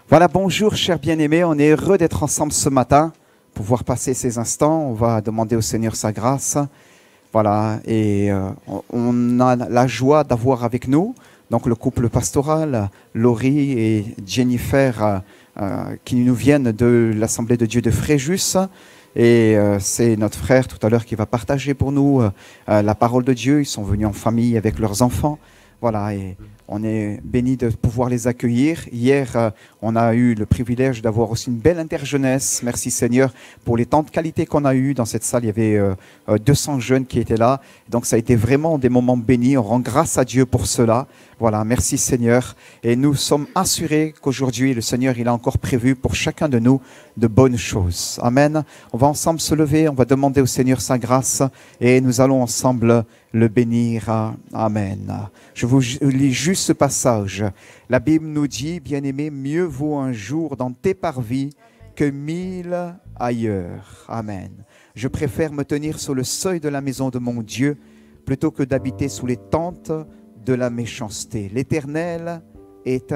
Voilà, bonjour chers bien-aimés, on est heureux d'être ensemble ce matin, pouvoir passer ces instants. On va demander au Seigneur sa grâce. Voilà, et on a la joie d'avoir avec nous donc le couple pastoral, Laurie et Jennifer, qui nous viennent de l'Assemblée de Dieu de Fréjus. Et c'est notre frère tout à l'heure qui va partager pour nous la parole de Dieu. Ils sont venus en famille avec leurs enfants. Voilà, et on est bénis de pouvoir les accueillir. Hier, on a eu le privilège d'avoir aussi une belle interjeunesse. Merci Seigneur pour les temps de qualité qu'on a eu dans cette salle. Il y avait 200 jeunes qui étaient là. Donc ça a été vraiment des moments bénis. On rend grâce à Dieu pour cela. Voilà, merci Seigneur. Et nous sommes assurés qu'aujourd'hui, le Seigneur, il a encore prévu pour chacun de nous de bonnes choses. Amen. On va ensemble se lever. On va demander au Seigneur sa grâce et nous allons ensemble le bénir. Amen. Je vous lis juste ce passage. La Bible nous dit, bien-aimé, mieux vaut un jour dans tes parvis que 1000 ailleurs. Amen. Je préfère me tenir sur le seuil de la maison de mon Dieu plutôt que d'habiter sous les tentes de la méchanceté. L'Éternel est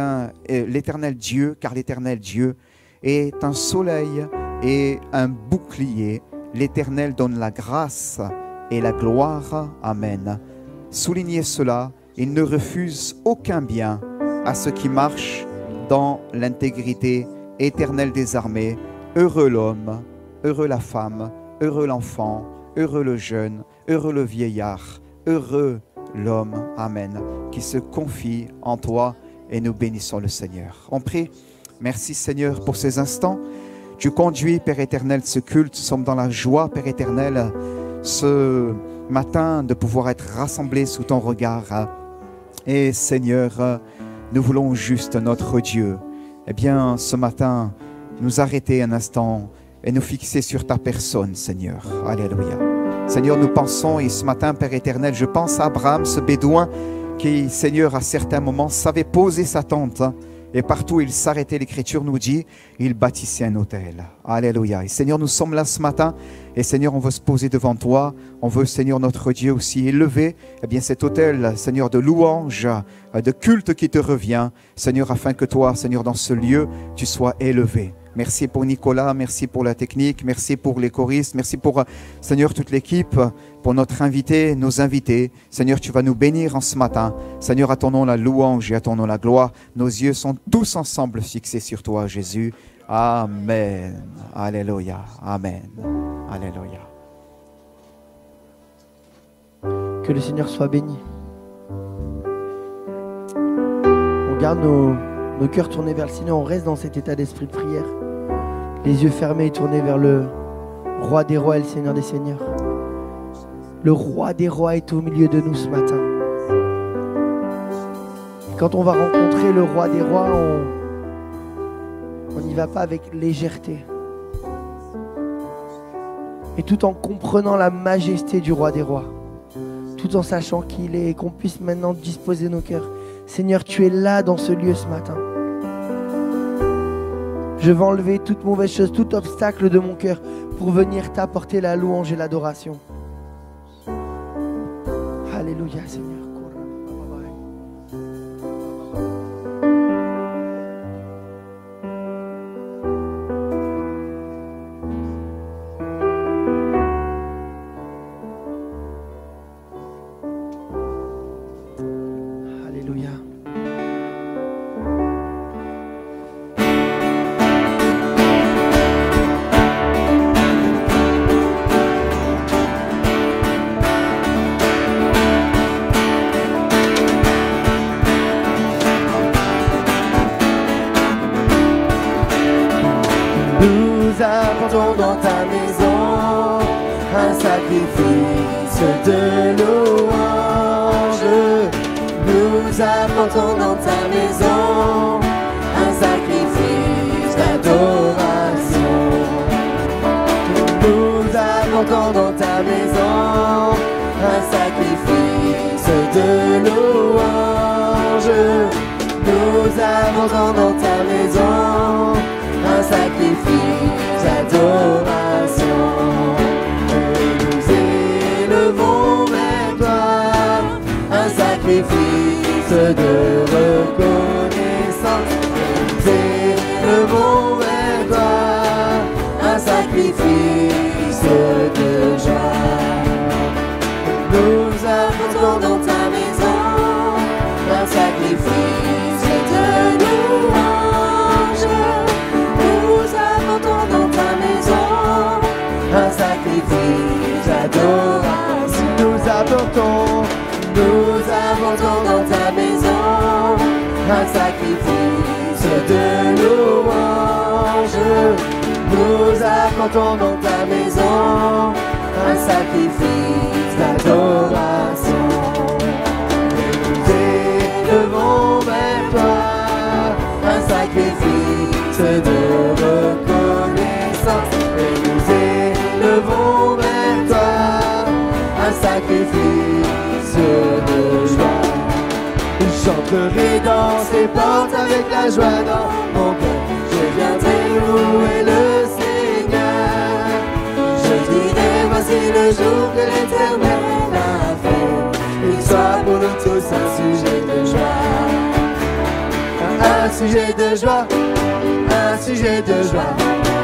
l'Éternel Dieu, car l'Éternel Dieu est un soleil et un bouclier. L'Éternel donne la grâce et la gloire. Amen. Soulignez cela, il ne refuse aucun bien à ceux qui marchent dans l'intégrité. Éternel des armées, heureux l'homme, heureux la femme, heureux l'enfant, heureux le jeune, heureux le vieillard, heureux l'homme, amen, qui se confie en toi, et nous bénissons le Seigneur. On prie. Merci Seigneur pour ces instants. Tu conduis, Père éternel, ce culte. Nous sommes dans la joie, Père éternel, ce matin de pouvoir être rassemblés sous ton regard. Et Seigneur, nous voulons juste notre Dieu, eh bien ce matin, nous arrêter un instant et nous fixer sur ta personne, Seigneur. Alléluia. Seigneur, nous pensons, et ce matin, Père éternel, je pense à Abraham, ce bédouin qui, Seigneur, à certains moments, savait poser sa tente. Et partout où il s'arrêtait, l'Écriture nous dit, il bâtissait un autel. Alléluia. Et Seigneur, nous sommes là ce matin. Et Seigneur, on veut se poser devant toi. On veut, Seigneur, notre Dieu aussi élever, eh bien, cet autel, Seigneur, de louange, de culte qui te revient. Seigneur, afin que toi, Seigneur, dans ce lieu, tu sois élevé. Merci pour Nicolas, merci pour la technique, merci pour les choristes, merci pour, Seigneur, toute l'équipe, pour notre invité, nos invités. Seigneur, tu vas nous bénir en ce matin. Seigneur, à ton nom la louange et à ton nom la gloire. Nos yeux sont tous ensemble fixés sur toi, Jésus. Amen. Alléluia. Amen. Alléluia. Que le Seigneur soit béni. On garde nos cœurs tournés vers le Seigneur, on reste dans cet état d'esprit de prière. Les yeux fermés et tournés vers le Roi des rois et le Seigneur des seigneurs. Le Roi des rois est au milieu de nous ce matin. Quand on va rencontrer le Roi des rois, on n'y va pas avec légèreté. Et tout en comprenant la majesté du Roi des rois, tout en sachant qui il est et qu'on puisse maintenant disposer nos cœurs. Seigneur, tu es là dans ce lieu ce matin. Je vais enlever toute mauvaise chose, tout obstacle de mon cœur pour venir t'apporter la louange et l'adoration. Alléluia, Seigneur. Dans ta maison, un sacrifice de louange. Nous apportons dans ta maison un sacrifice d'adoration. Nous apportons dans ta maison un sacrifice de louange. Nous apportons dans ta maison un sacrifice d'adoration. Nous élevons vers toi un sacrifice de reconnaissance. Nous élevons vers toi un sacrifice de joie. Nous apportons dans ta maison un sacrifice de louange. Nous apportons dans ta maison un sacrifice d'adoration. Nous apportons dans ta maison un sacrifice de louange. Nous apportons dans ta maison un sacrifice d'adoration. Nous élevons vers toi un sacrifice de reconnaissance. Et nous élevons vers toi un sacrifice de joie. J'entrerai dans ces portes avec la joie dans mon cœur. Je viendrai louer le Seigneur. Je dirai voici le jour que l'Éternel a fait. Il soit pour nous tous un sujet de joie. Un sujet de joie, un sujet de joie.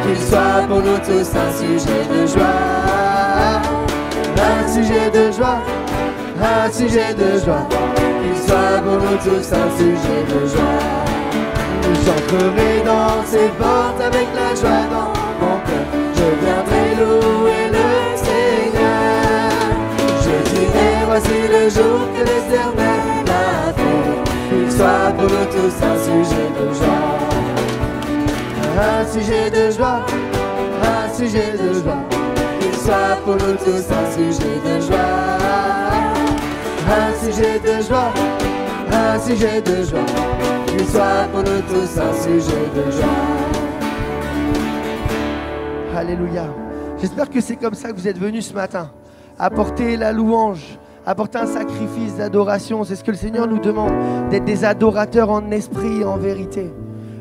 Qu'il soit pour nous tous un sujet de joie. Un sujet de joie, un sujet de joie. Qu'il soit pour nous tous un sujet de joie. J'entrerai dans ces portes avec la joie dans mon cœur. Je viendrai louer le Seigneur. Je dirai voici le jour que l'Éternel a fait. Qu'il soit pour nous tous un sujet de joie. Un sujet de joie, un sujet de joie. Qu'il soit pour nous tous un sujet de joie. Un sujet de joie, un sujet de joie. Qu'il soit pour nous tous un sujet de joie. Alléluia. J'espère que c'est comme ça que vous êtes venus ce matin. Apporter la louange, apporter un sacrifice d'adoration. C'est ce que le Seigneur nous demande, d'être des adorateurs en esprit et en vérité.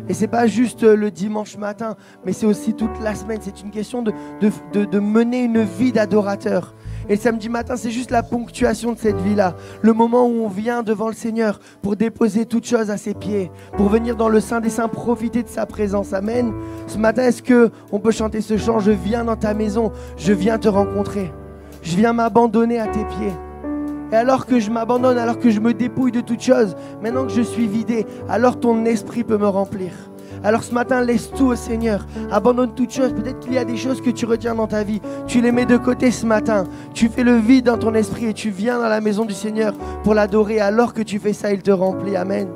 Et c'est pas juste le dimanche matin, mais c'est aussi toute la semaine. C'est une question de mener une vie d'adorateur. Et le samedi matin, c'est juste la ponctuation de cette vie-là. Le moment où on vient devant le Seigneur pour déposer toutes choses à ses pieds, pour venir dans le Saint des Saints, profiter de sa présence. Amen. Ce matin, est-ce qu'on peut chanter ce chant? Je viens dans ta maison, je viens te rencontrer. Je viens m'abandonner à tes pieds. Et alors que je m'abandonne, alors que je me dépouille de toutes choses, maintenant que je suis vidé, alors ton esprit peut me remplir. Alors ce matin, laisse tout au Seigneur. Abandonne toutes choses. Peut-être qu'il y a des choses que tu retiens dans ta vie. Tu les mets de côté ce matin. Tu fais le vide dans ton esprit et tu viens dans la maison du Seigneur pour l'adorer. Alors que tu fais ça, il te remplit. Amen.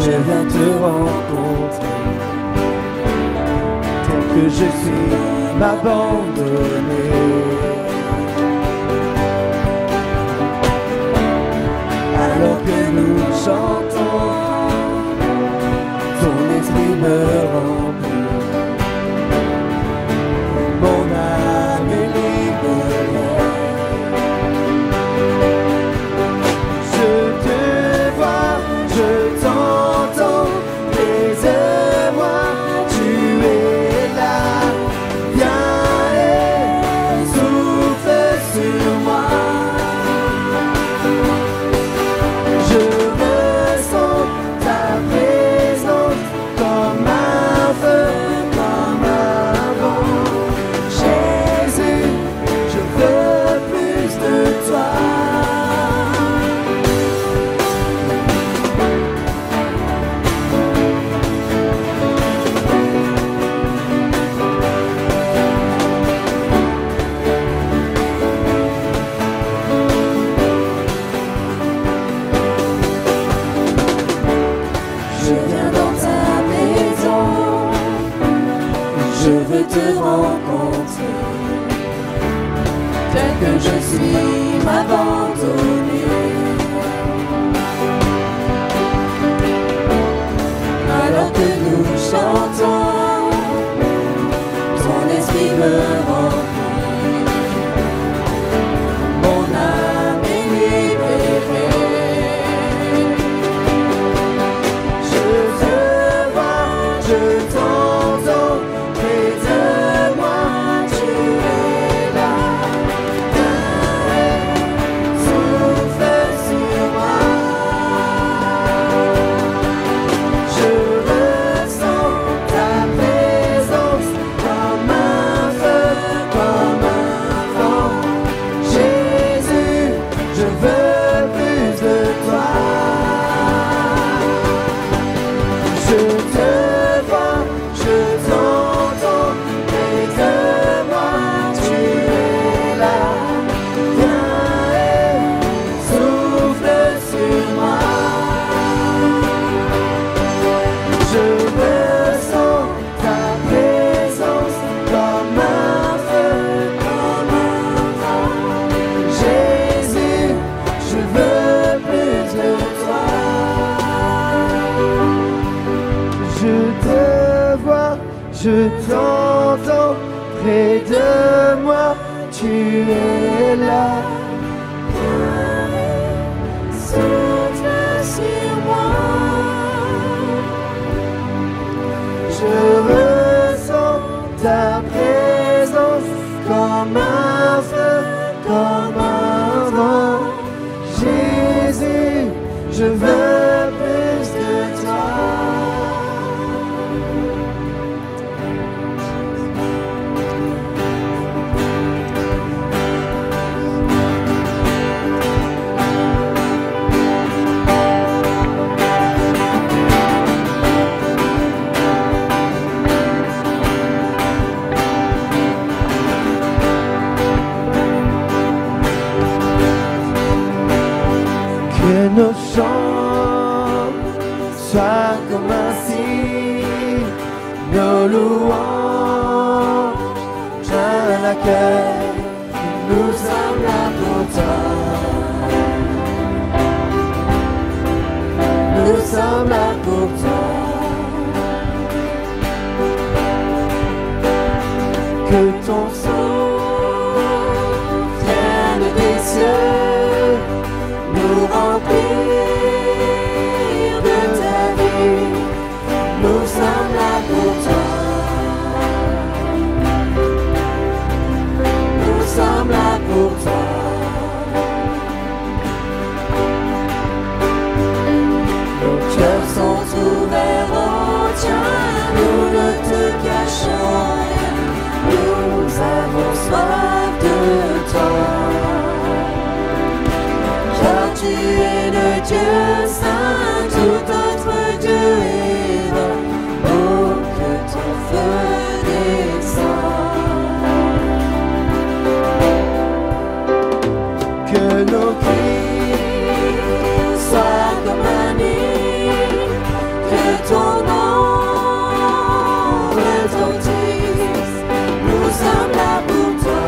Je viens te rencontrer, tel que je suis, m'abandonner. Alors que nous chantons, ton esprit me remplit, mon âme est libérée. Je te vois, je t'entends, baise-moi, tu es là, viens et souffle sur moi. Je ressens ta présence comme un feu, comme un vent. Jésus, je veux plus de toi. Je viens dans ta maison, je veux te rencontrer, tel que je suis, m'abandonner. Alors que nous chantons, ton esprit me remplit. Je t'entends près de moi, tu es là. Souffle sur moi. Je ressens ta présence comme un feu, comme un vent. Jésus, je veux plus de toi. Que nos chants soient comme un signe, nos louanges à l'accueil. Nous sommes là pour toi. Nous sommes là pour toi. Que ton souffle vienne des cieux, nous remplir de ta vie. Nous sommes là pour toi. Nous sommes là pour toi. Nos cœurs sont ouverts au tien. Nous ne te cachons rien. Nous avons soif de toi. Car tu es le Dieu saint, tout autre Dieu est vain. Oh, que ton feu descend. Que nos cris soient comme un hymne, que ton nom retentisse. Nous sommes là pour toi.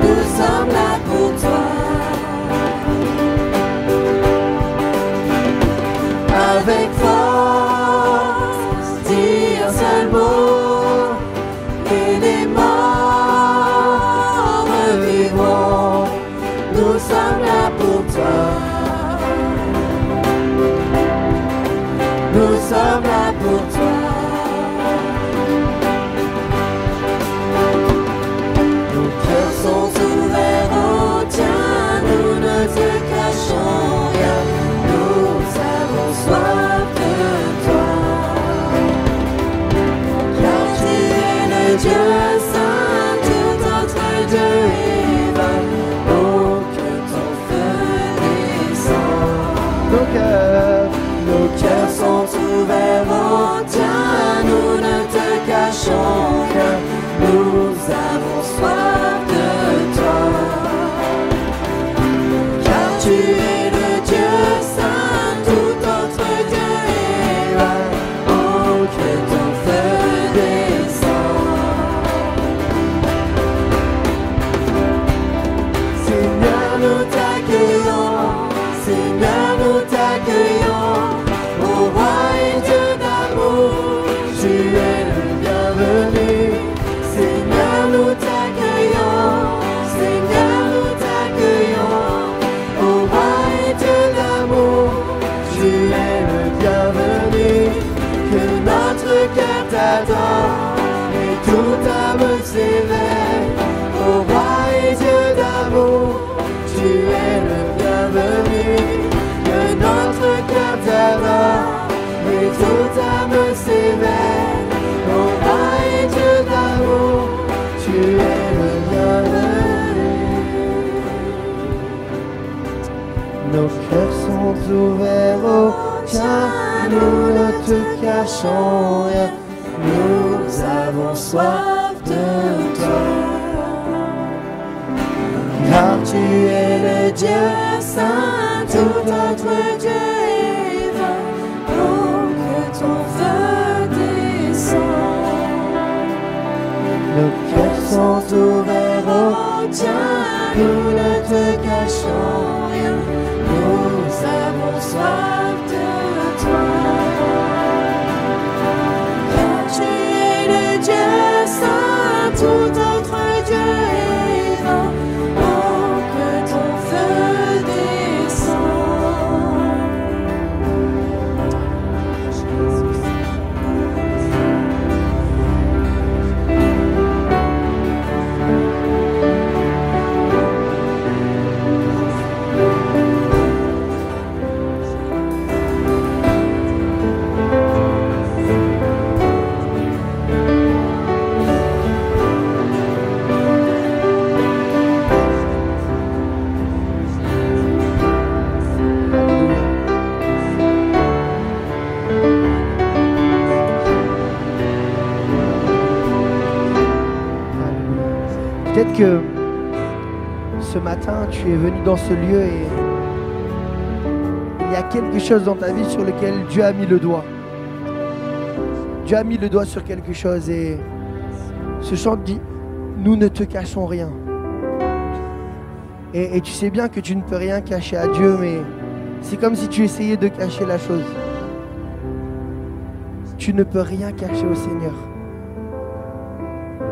Nous sommes là pour toi. Avec force, dis un seul mot, et les morts revivront. Nous sommes là pour toi. Nous sommes là pour toi. Sont ouverts au tien, nous ne te cachons rien. Nous avons soif de toi. Car tu es le Dieu saint, tout autre Dieu est vain. Oh, que ton feu descend. Nos cœurs sont ouverts au tien, nous ne te cachons rien. Nous avons soif de toi. Car tu es le Dieu saint, tout autre Dieu est vain. Oh, que ton feu descend. Seigneur, nous t'accueillons. Seigneur, nous t'accueillons. Ô roi et Dieu d'amour, tu es le bienvenu. Seigneur, nous t'accueillons. Seigneur, nous t'accueillons. Ô roi et Dieu d'amour, tu es le bienvenu. Que notre cœur t'adore et toute âme s'éveille. Ô roi et Dieu d'amour, tu es le bienvenu. Que notre cœur t'adore et toute âme s'éveille. Ô roi et Dieu d'amour, tu es le bienvenu. Nos cœurs sont ouverts au tien, nous ne te cachons rien. Nous avons soif de toi. Car tu es le Dieu saint, tout autre Dieu est vain. Oh, que ton feu descend. Nos cœurs sont ouverts au tien, nous ne te cachons rien. Nous avons soif de toi. que ce matin, tu es venu dans ce lieu et il y a quelque chose dans ta vie sur lequel Dieu a mis le doigt. Dieu a mis le doigt sur quelque chose et ce chant dit « Nous ne te cachons rien ». Et tu sais bien que tu ne peux rien cacher à Dieu, mais c'est comme si tu essayais de cacher la chose. Tu ne peux rien cacher au Seigneur.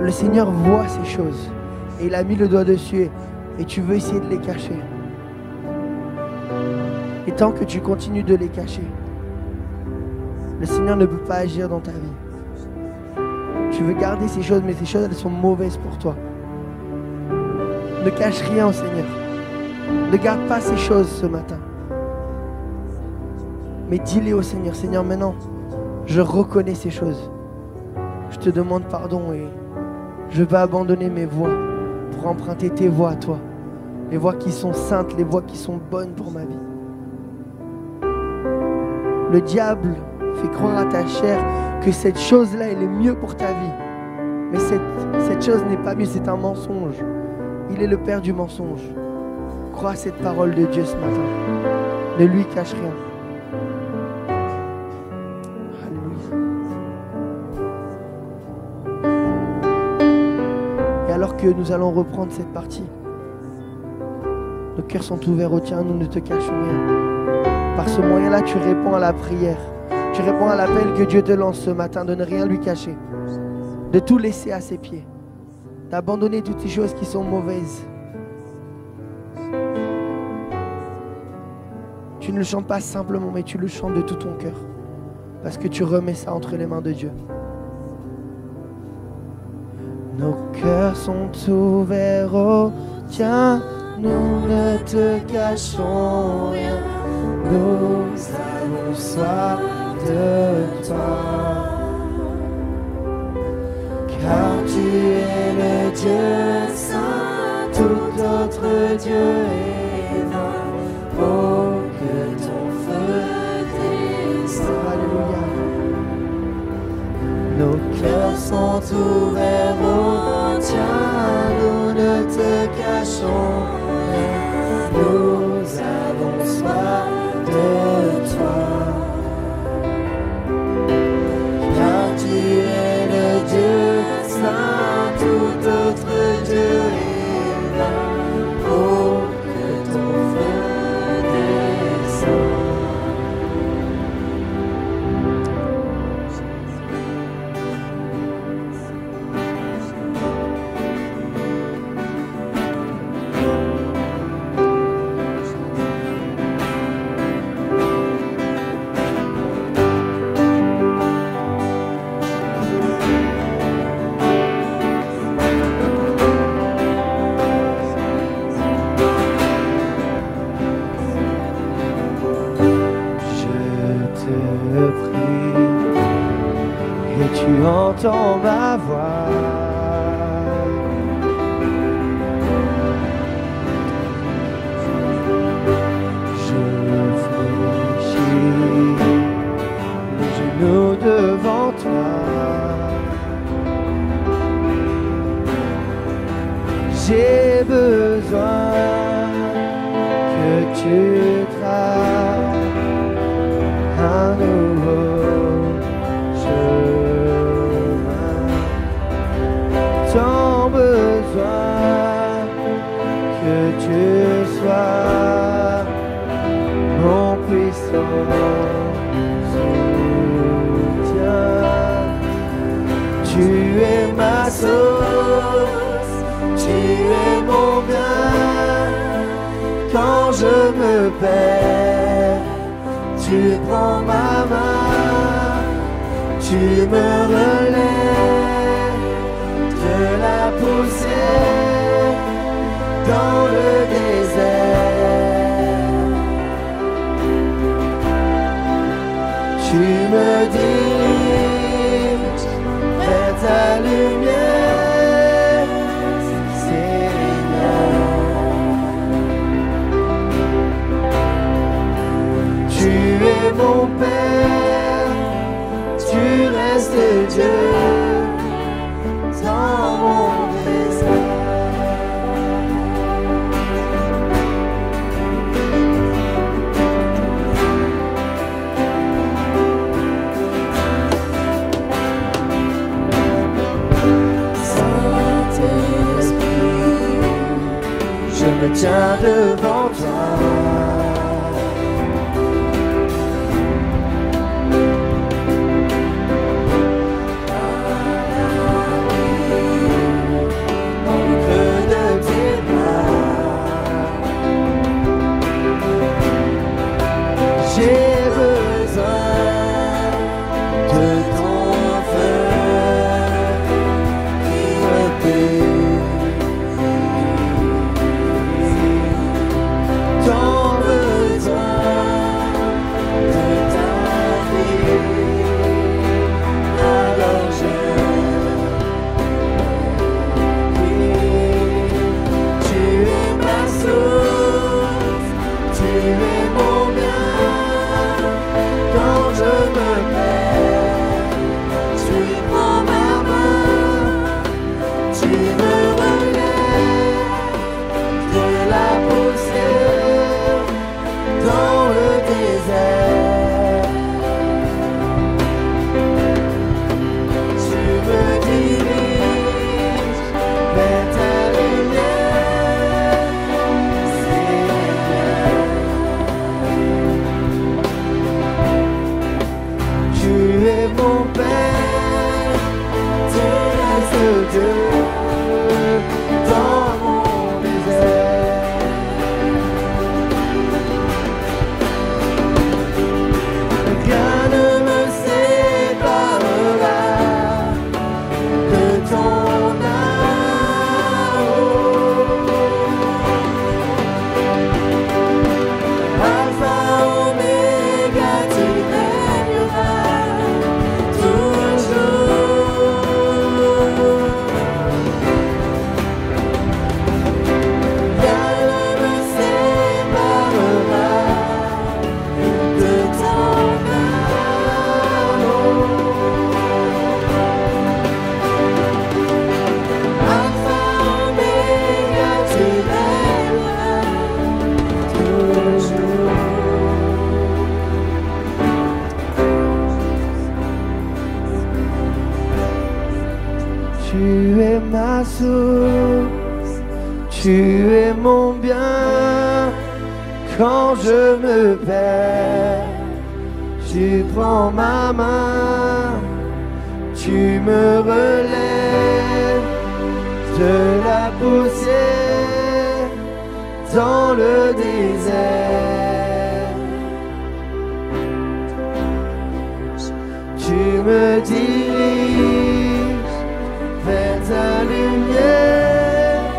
Le Seigneur voit ces choses et il a mis le doigt dessus et tu veux essayer de les cacher. Et tant que tu continues de les cacher, le Seigneur ne peut pas agir dans ta vie. Tu veux garder ces choses, mais ces choses, elles sont mauvaises pour toi. Ne cache rien au Seigneur. Ne garde pas ces choses ce matin. Mais dis-les au Seigneur. Seigneur, maintenant, je reconnais ces choses. Je te demande pardon et je vais abandonner mes voies pour emprunter tes voies à toi. Les voies qui sont saintes, les voies qui sont bonnes pour ma vie. Le diable fait croire à ta chair que cette chose-là, elle est mieux pour ta vie. Mais cette chose n'est pas mieux, c'est un mensonge. Il est le père du mensonge. Crois à cette parole de Dieu ce matin. Ne lui cache rien. Alléluia. Et alors que nous allons reprendre cette partie, nos cœurs sont ouverts au tien, nous ne te cachons rien. Par ce moyen-là, tu réponds à la prière. Tu réponds à l'appel que Dieu te lance ce matin de ne rien lui cacher. De tout laisser à ses pieds. D'abandonner toutes ces choses qui sont mauvaises. Tu ne le chantes pas simplement, mais tu le chantes de tout ton cœur. Parce que tu remets ça entre les mains de Dieu. Nos cœurs sont ouverts au tien. Nous ne te cachons rien. Nous avons soif de toi. Car tu es le Dieu saint, tout autre Dieu est vain. Oh, que ton feu descende. Alléluia. Nos cœurs sont ouverts au tien, nous ne te cachons rien. Nous avons soif de toi. Car tu es le Dieu saint, tout autre Dieu est vain. Oh, que ton feu descende. Tu entends ma voix. Je fléchis les genoux devant toi. J'ai besoin que tu traces un nouveau tant besoin que tu sois mon puissant soutien. Tu es ma source, tu es mon bien. Quand je me perds, tu prends ma main, tu me relèves de la poussière dans le désert. Tu me diriges vers ta lumière, Seigneur. Tu es mon Père, tu restes Dieu. Dans mon trésor, tiens devant toi. Dans le creux de tes bras, j'ai besoin de ton feu qui me purifie. Tant besoin de ta vie, alors je prie. Tu es ma source, tu es mon bien. Quand je me perds, tu prends ma main, tu me relèves de la poussière dans le désert. Tu me diriges vers ta lumière, Seigneur. Tu es mon Père, terrestre Dieu, dans mon désert. Rien ne me séparera de ton amour. Alpha, Oméga, tu régneras toujours. Rien ne me séparera de ton amour. Alpha, Oméga, tu régneras toujours. Tu es ma source, tu es mon bien. Quand je me perds, tu prends ma main, tu me relèves de la poussière dans le désert. Tu me diriges vers ta lumière,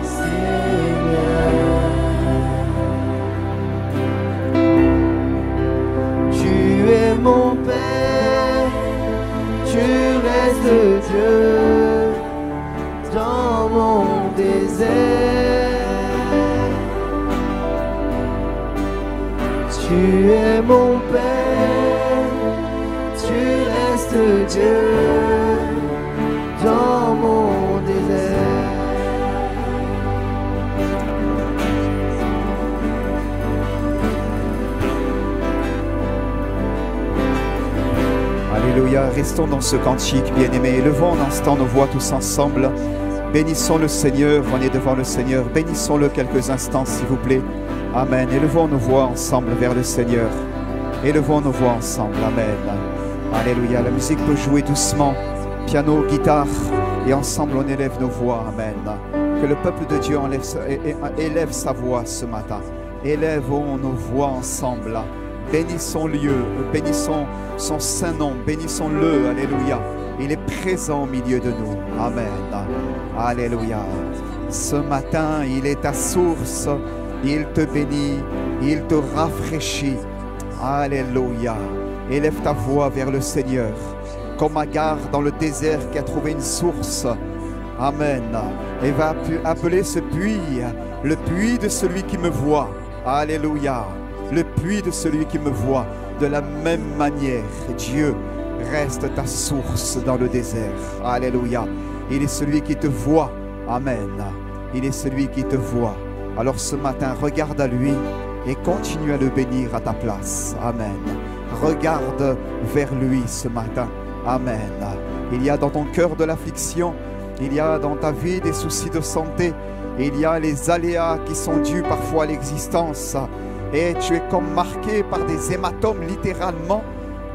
Seigneur. Tu es mon Père, tu restes Dieu dans mon désert. Tu es mon Père, tu restes Dieu dans mon désert. Alléluia, restons dans ce cantique, bien-aimés. Élevons un instant nos voix tous ensemble. Bénissons le Seigneur, on est devant le Seigneur. Bénissons-le quelques instants, s'il vous plaît. Amen. Élevons nos voix ensemble vers le Seigneur. Élevons nos voix ensemble. Amen. Alléluia. La musique peut jouer doucement. Piano, guitare. Et ensemble, on élève nos voix. Amen. Que le peuple de Dieu élève sa voix ce matin. Élèvons nos voix ensemble. Bénissons-le, bénissons son saint nom, bénissons-le, alléluia. Il est présent au milieu de nous, amen, alléluia. Ce matin, il est ta source, il te bénit, il te rafraîchit, alléluia. Élève ta voix vers le Seigneur, comme Agar dans le désert qui a trouvé une source, amen. Et va appeler ce puits, le puits de celui qui me voit, alléluia. Le puits de celui qui me voit. De la même manière, Dieu reste ta source dans le désert. Alléluia. Il est celui qui te voit. Amen. Il est celui qui te voit. Alors ce matin, regarde à lui et continue à le bénir à ta place. Amen. Regarde vers lui ce matin. Amen. Il y a dans ton cœur de l'affliction. Il y a dans ta vie des soucis de santé. Et il y a les aléas qui sont dus parfois à l'existence. Et tu es comme marqué par des hématomes littéralement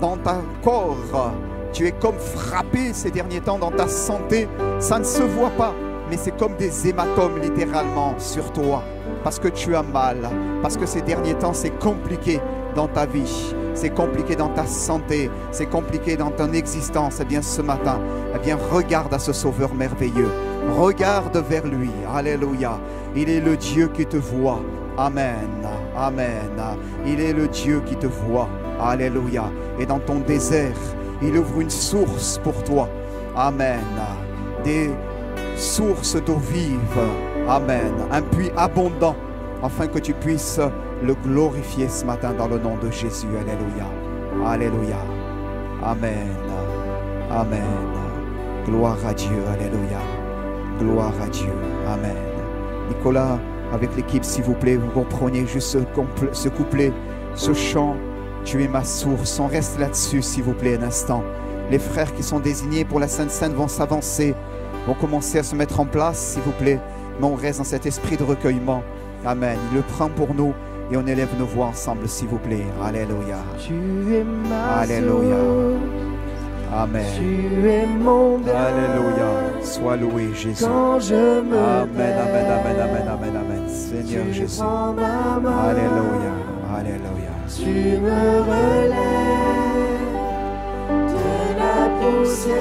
dans ton corps. Tu es comme frappé ces derniers temps dans ta santé. Ça ne se voit pas, mais c'est comme des hématomes littéralement sur toi. Parce que tu as mal, parce que ces derniers temps c'est compliqué dans ta vie, c'est compliqué dans ta santé, c'est compliqué dans ton existence. Eh bien ce matin, eh bien regarde à ce Sauveur merveilleux, regarde vers lui, alléluia. Il est le Dieu qui te voit, amen, amen. Il est le Dieu qui te voit, alléluia. Et dans ton désert, il ouvre une source pour toi, amen. Des sources d'eau vive, amen, un puits abondant, afin que tu puisses le glorifier ce matin dans le nom de Jésus, alléluia, alléluia, amen, amen, gloire à Dieu, alléluia, gloire à Dieu, amen. Nicolas, avec l'équipe, s'il vous plaît, vous comprenez juste ce couplet, ce chant, tu es ma source, on reste là-dessus s'il vous plaît un instant. Les frères qui sont désignés pour la Sainte Seine vont s'avancer, vont commencer à se mettre en place s'il vous plaît, mais on reste dans cet esprit de recueillement, amen. Il le prend pour nous et on élève nos voix ensemble s'il vous plaît, alléluia, Tu es ma alléluia, source, amen, tu es mon bien. alléluia, sois loué Jésus, Quand je me amen, perds, amen, amen, amen, amen, amen, Seigneur tu Jésus, prends ma main, alléluia, alléluia, tu me relèves de la poussière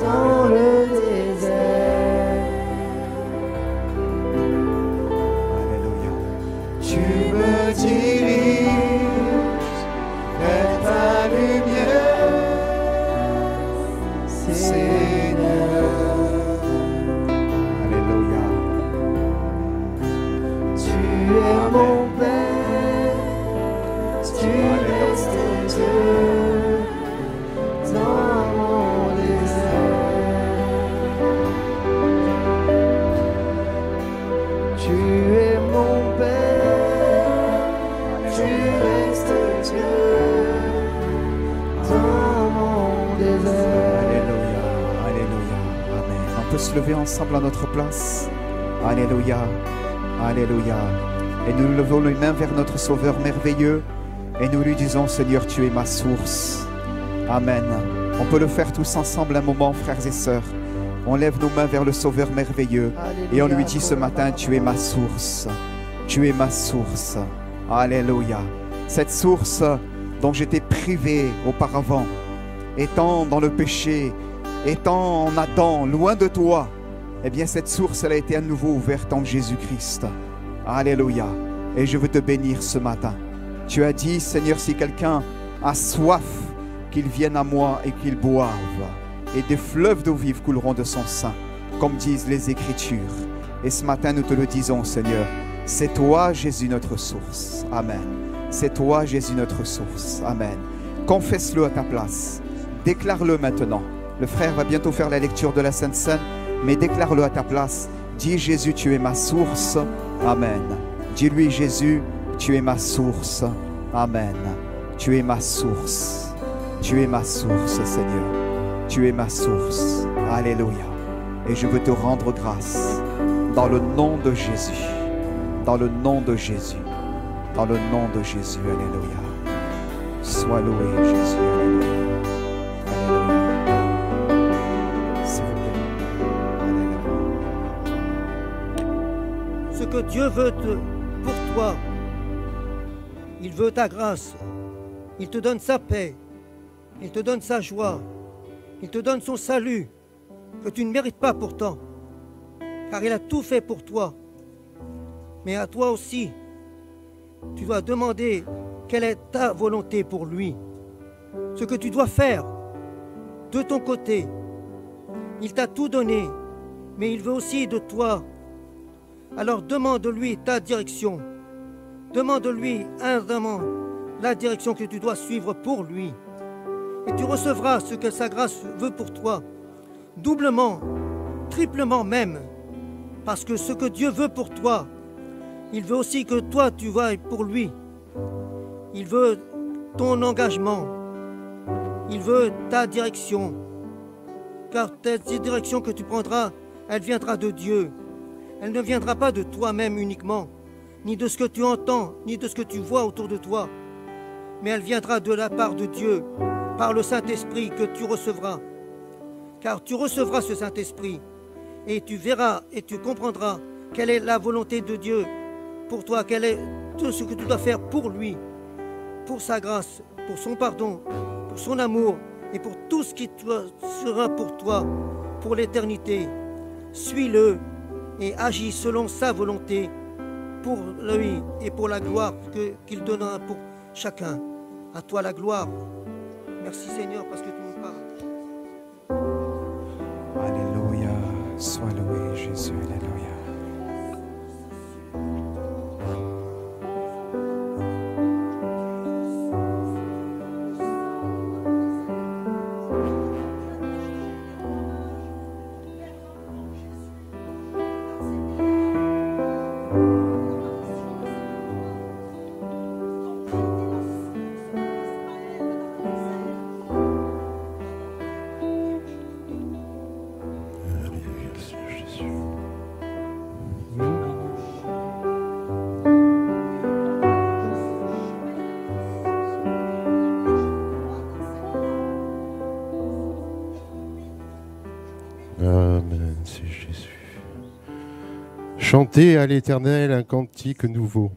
dans le désert. alléluia. Tu me diriges vers ta lumière, Seigneur. Alléluia. Tu es mon Père, tu restes Dieu dans mon désert. Tu es mon Père, tu restes Dieu dans mon désert. Alléluia. Alléluia. Amen. On peut se lever ensemble à notre place. Alléluia. Alléluia. Et nous levons les mains vers notre Sauveur merveilleux et nous lui disons, Seigneur, tu es ma source. Amen. On peut le faire tous ensemble un moment, frères et sœurs. On lève nos mains vers le Sauveur merveilleux et on lui dit ce matin, tu es ma source. Tu es ma source. Alléluia. Cette source dont j'étais privé auparavant, étant dans le péché, étant en Adam, loin de toi, eh bien cette source, elle a été à nouveau ouverte en Jésus-Christ. Alléluia. Et je veux te bénir ce matin. Tu as dit, Seigneur, si quelqu'un a soif, qu'il vienne à moi et qu'il boive. Et des fleuves d'eau vive couleront de son sein, comme disent les Écritures. Et ce matin, nous te le disons, Seigneur. C'est toi, Jésus, notre source. Amen. C'est toi, Jésus, notre source. Amen. Confesse-le à ta place. Déclare-le maintenant. Le frère va bientôt faire la lecture de la Sainte Seine, mais déclare-le à ta place. Dis, Jésus, tu es ma source. Amen. Dis-lui, Jésus, tu es ma source. Amen. Tu es ma source. Tu es ma source, Seigneur. Tu es ma source. Alléluia. Et je veux te rendre grâce dans le nom de Jésus. Dans le nom de Jésus. Dans le nom de Jésus. Alléluia. Sois loué, Jésus. Alléluia. Alléluia. S'il vous plaît. Alléluia. Ce que Dieu veut pour toi, il veut ta grâce, il te donne sa paix, il te donne sa joie, il te donne son salut, que tu ne mérites pas pourtant, car il a tout fait pour toi. Mais à toi aussi, tu dois demander quelle est ta volonté pour lui, ce que tu dois faire de ton côté. Il t'a tout donné, mais il veut aussi de toi. Alors demande-lui ta direction. Demande-lui ardemment la direction que tu dois suivre pour lui. Et tu recevras ce que sa grâce veut pour toi, doublement, triplement même. Parce que ce que Dieu veut pour toi, il veut aussi que toi tu vailles pour lui. Il veut ton engagement. Il veut ta direction. Car cette direction que tu prendras, elle viendra de Dieu. Elle ne viendra pas de toi-même uniquement, ni de ce que tu entends, ni de ce que tu vois autour de toi, mais elle viendra de la part de Dieu, par le Saint-Esprit que tu recevras. Car tu recevras ce Saint-Esprit, et tu verras et tu comprendras quelle est la volonté de Dieu pour toi, quel est tout ce que tu dois faire pour lui, pour sa grâce, pour son pardon, pour son amour, et pour tout ce qui sera pour toi, pour l'éternité. Suis-le et agis selon sa volonté, pour lui et pour la gloire qu'il donnera pour chacun. À toi la gloire. Merci Seigneur parce que tu nous parles. Alléluia. Sois loué, Jésus. Alléluia. Amen, c'est Jésus. Chantez à l'Éternel un cantique nouveau.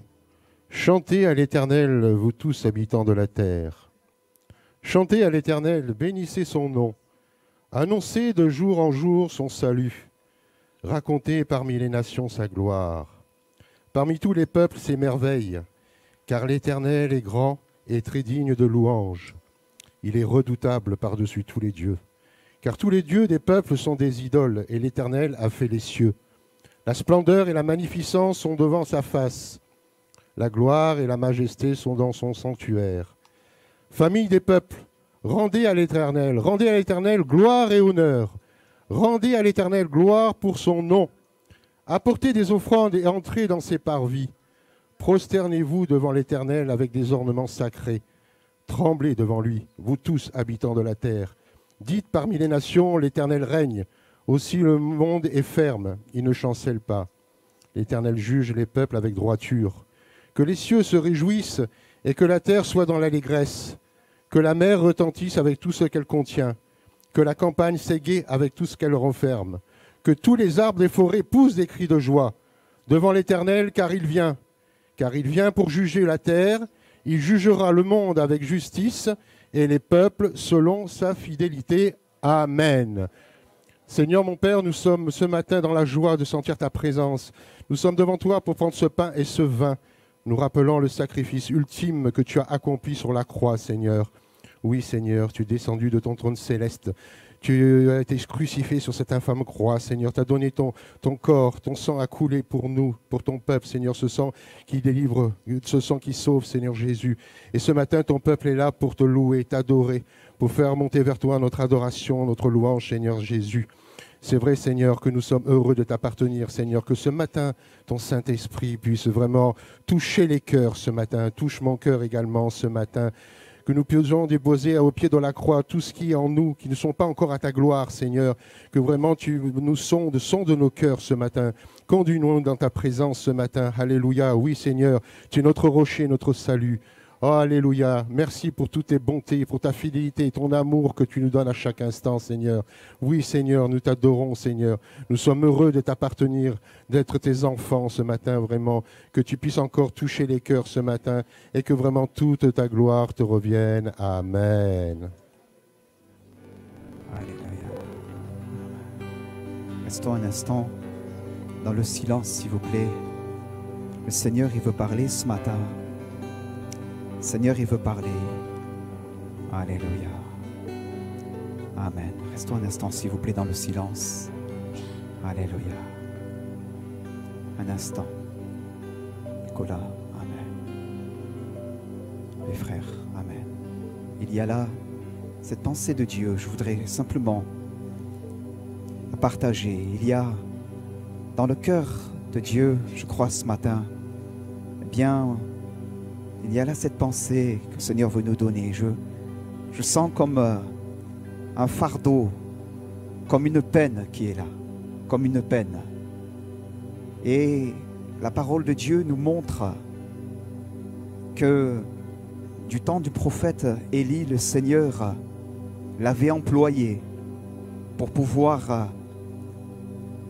Chantez à l'Éternel, vous tous habitants de la terre. Chantez à l'Éternel, bénissez son nom. Annoncez de jour en jour son salut. Racontez parmi les nations sa gloire. Parmi tous les peuples ses merveilles. Car l'Éternel est grand et très digne de louange. Il est redoutable par-dessus tous les dieux. Car tous les dieux des peuples sont des idoles, et l'Éternel a fait les cieux. La splendeur et la magnificence sont devant sa face. La gloire et la majesté sont dans son sanctuaire. Famille des peuples, rendez à l'Éternel gloire et honneur. Rendez à l'Éternel gloire pour son nom. Apportez des offrandes et entrez dans ses parvis. Prosternez-vous devant l'Éternel avec des ornements sacrés. Tremblez devant lui, vous tous habitants de la terre. Dites parmi les nations, l'Éternel règne. Aussi le monde est ferme, il ne chancelle pas. L'Éternel juge les peuples avec droiture. Que les cieux se réjouissent et que la terre soit dans l'allégresse. Que la mer retentisse avec tout ce qu'elle contient. Que la campagne s'égaie avec tout ce qu'elle renferme. Que tous les arbres des forêts poussent des cris de joie devant l'Éternel, car il vient. Car il vient pour juger la terre. Il jugera le monde avec justice et les peuples selon sa fidélité. Amen. Seigneur mon Père, nous sommes ce matin dans la joie de sentir ta présence. Nous sommes devant toi pour prendre ce pain et ce vin. Nous rappelons le sacrifice ultime que tu as accompli sur la croix, Seigneur. Oui, Seigneur, tu es descendu de ton trône céleste. Tu as été crucifié sur cette infâme croix, Seigneur. Tu as donné ton corps, ton sang a coulé pour nous, pour ton peuple, Seigneur. Ce sang qui délivre, ce sang qui sauve, Seigneur Jésus. Et ce matin, ton peuple est là pour te louer, t'adorer, pour faire monter vers toi notre adoration, notre louange, Seigneur Jésus. C'est vrai, Seigneur, que nous sommes heureux de t'appartenir, Seigneur, que ce matin, ton Saint-Esprit puisse vraiment toucher les cœurs ce matin, touche mon cœur également ce matin, que nous puissions déposer au pied de la croix tout ce qui est en nous, qui ne sont pas encore à ta gloire, Seigneur, que vraiment tu nous sondes nos cœurs ce matin. Conduis-nous dans ta présence ce matin. Alléluia. Oui, Seigneur, tu es notre rocher, notre salut. Oh, alléluia. Merci pour toutes tes bontés, pour ta fidélité et ton amour que tu nous donnes à chaque instant, Seigneur. Oui, Seigneur, nous t'adorons, Seigneur. Nous sommes heureux de t'appartenir, d'être tes enfants ce matin, vraiment. Que tu puisses encore toucher les cœurs ce matin et que vraiment toute ta gloire te revienne. Amen. Alléluia. Restons un instant dans le silence, s'il vous plaît. Le Seigneur, il veut parler ce matin. Seigneur, il veut parler. Alléluia. Amen. Restons un instant, s'il vous plaît, dans le silence. Alléluia. Un instant. Nicolas, Amen. Les frères, Amen. Il y a là cette pensée de Dieu. Je voudrais simplement la partager. Il y a dans le cœur de Dieu, je crois, ce matin, eh bien, il y a là cette pensée que le Seigneur veut nous donner. Je sens comme un fardeau, comme une peine qui est là, comme une peine. Et la parole de Dieu nous montre que du temps du prophète Élie, le Seigneur l'avait employé pour pouvoir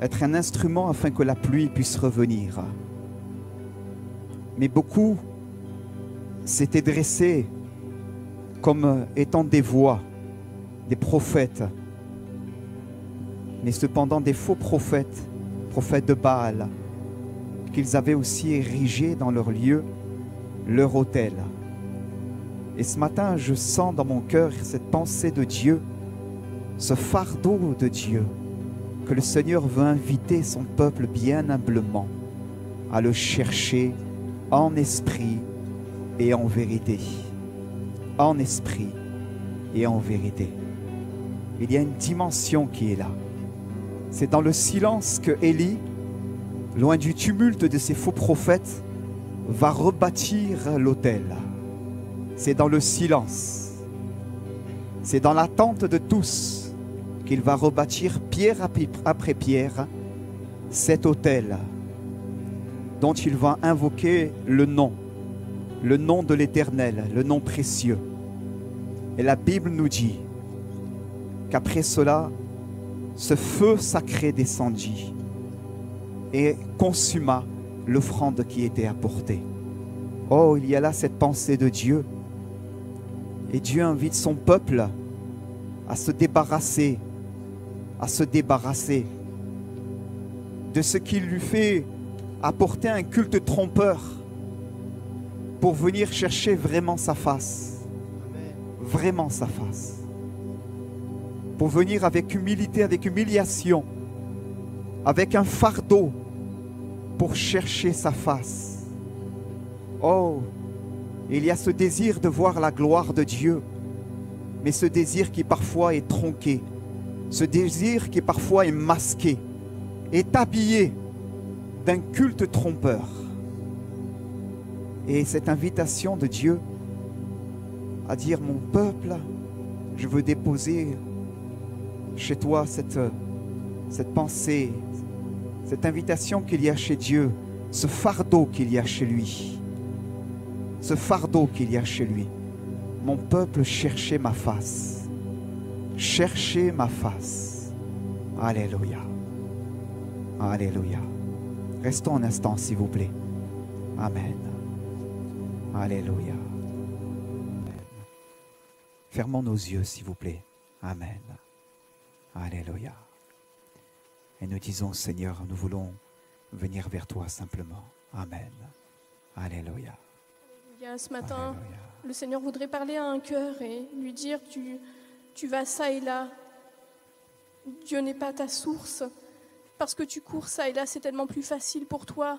être un instrument afin que la pluie puisse revenir. Mais beaucoup s'étaient dressés comme étant des voix, des prophètes, mais cependant des faux prophètes, prophètes de Baal, qu'ils avaient aussi érigé dans leur lieu, leur autel. Et ce matin, je sens dans mon cœur cette pensée de Dieu, ce fardeau de Dieu, que le Seigneur veut inviter son peuple bien humblement à le chercher en esprit et en vérité. En esprit et en vérité. Il y a une dimension qui est là. C'est dans le silence que Élie, loin du tumulte de ces faux prophètes, va rebâtir l'autel. C'est dans le silence, c'est dans l'attente de tous qu'il va rebâtir pierre après pierre cet autel dont il va invoquer le nom de l'Éternel, le nom précieux. Et la Bible nous dit qu'après cela, ce feu sacré descendit et consuma l'offrande qui était apportée. Oh, il y a là cette pensée de Dieu. Et Dieu invite son peuple à se débarrasser de ce qui lui fait apporter un culte trompeur pour venir chercher vraiment sa face. Vraiment sa face. Pour venir avec humilité, avec humiliation, avec un fardeau pour chercher sa face. Oh, il y a ce désir de voir la gloire de Dieu, mais ce désir qui parfois est tronqué, ce désir qui parfois est masqué, est habillé d'un culte trompeur. Et cette invitation de Dieu à dire: mon peuple, je veux déposer chez toi cette pensée, cette invitation qu'il y a chez Dieu, ce fardeau qu'il y a chez lui. Ce fardeau qu'il y a chez lui. Mon peuple, cherchez ma face. Cherchez ma face. Alléluia. Alléluia. Restons un instant, s'il vous plaît. Amen. Alléluia. Fermons nos yeux, s'il vous plaît. Amen. Alléluia. Et nous disons: Seigneur, nous voulons venir vers toi simplement. Amen. Alléluia. Ce matin, Alléluia. le Seigneur voudrait parler à un cœur et lui dire: tu vas ça et là. Dieu n'est pas ta source. Parce que tu cours ça et là, c'est tellement plus facile pour toi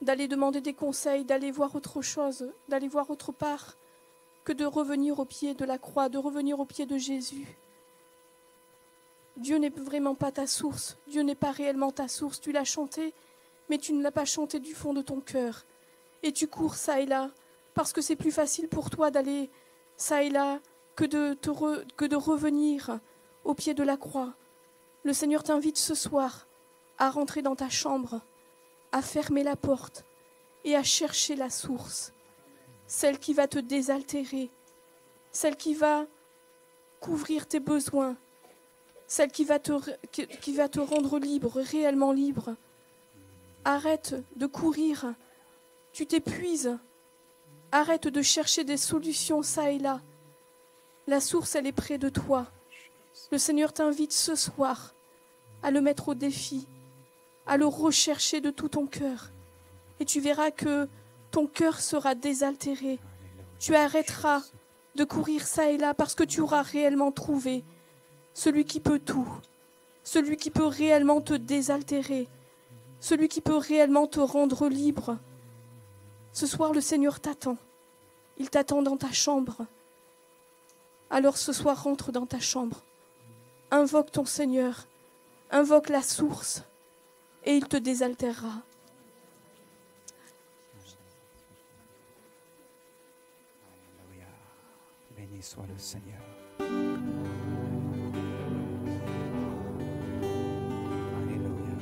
d'aller demander des conseils, d'aller voir autre chose, d'aller voir autre part, que de revenir au pied de la croix, de revenir au pied de Jésus. Dieu n'est vraiment pas ta source. Dieu n'est pas réellement ta source. Tu l'as chanté, mais tu ne l'as pas chanté du fond de ton cœur. Et tu cours ça et là, parce que c'est plus facile pour toi d'aller ça et là que de revenir au pied de la croix. Le Seigneur t'invite ce soir à rentrer dans ta chambre, à fermer la porte et à chercher la source, celle qui va te désaltérer, celle qui va couvrir tes besoins, celle qui va te rendre libre, réellement libre. Arrête de courir, tu t'épuises. Arrête de chercher des solutions ça et là. La source, elle est près de toi. Le Seigneur t'invite ce soir à le mettre au défi, à le rechercher de tout ton cœur. Et tu verras que ton cœur sera désaltéré. Tu arrêteras de courir ça et là parce que tu auras réellement trouvé celui qui peut tout, celui qui peut réellement te désaltérer, celui qui peut réellement te rendre libre. Ce soir, le Seigneur t'attend. Il t'attend dans ta chambre. Alors ce soir, rentre dans ta chambre. Invoque ton Seigneur. Invoque la source. Et il te désaltérera. Alléluia. Béni soit le Seigneur. Alléluia.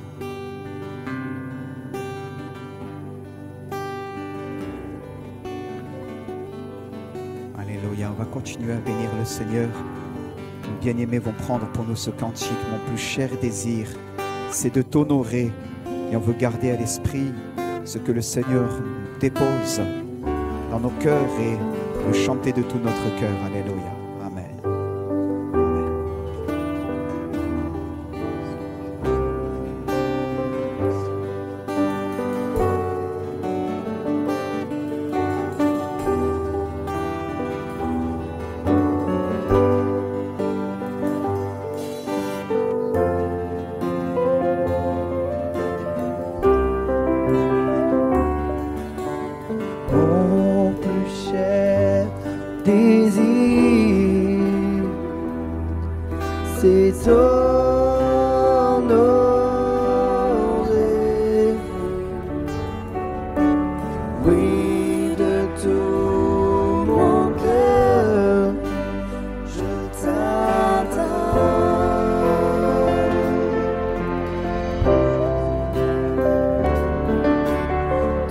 Alléluia. On va continuer à bénir le Seigneur. Nos bien-aimés vont prendre pour nous ce cantique. Mon plus cher désir, c'est de t'honorer. Et on veut garder à l'esprit ce que le Seigneur dépose dans nos cœurs et le chanter de tout notre cœur. Alléluia. Amen. Mon plus cher désir, c'est t'honorer. Oui, de tout mon cœur, je t'adore.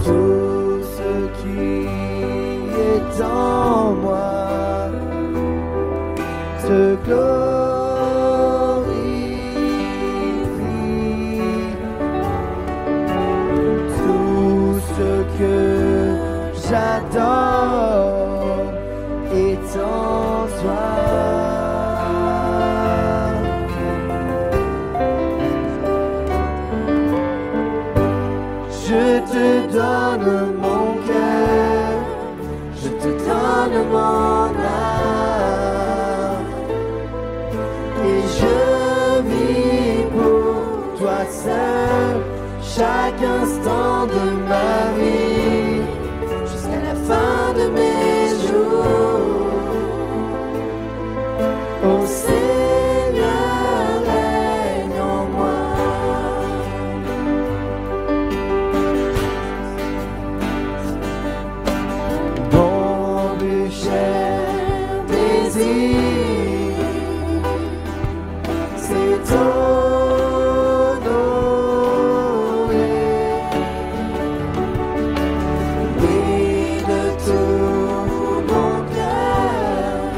Tout ce qui est en moi te glorifie. Tout ce que j'adore est en toi. Je te donne mon cœur, je te donne mon âme, et je vis pour toi seul, chaque instant de ma vie, jusqu'à la fin de mes jours. Ô Seigneur, règne en moi. Mon plus cher désir, c'est t'honorer. Oui, de tout mon cœur,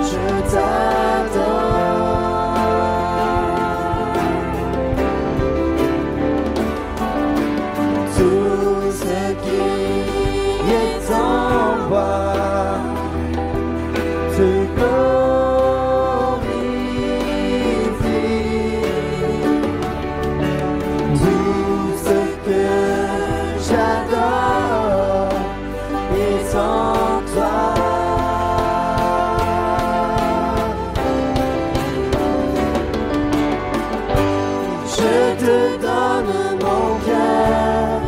je t'adore. Tout ce qui est en moi te glorifie. Tout ce que j'adore est en toi. Je te donne mon cœur,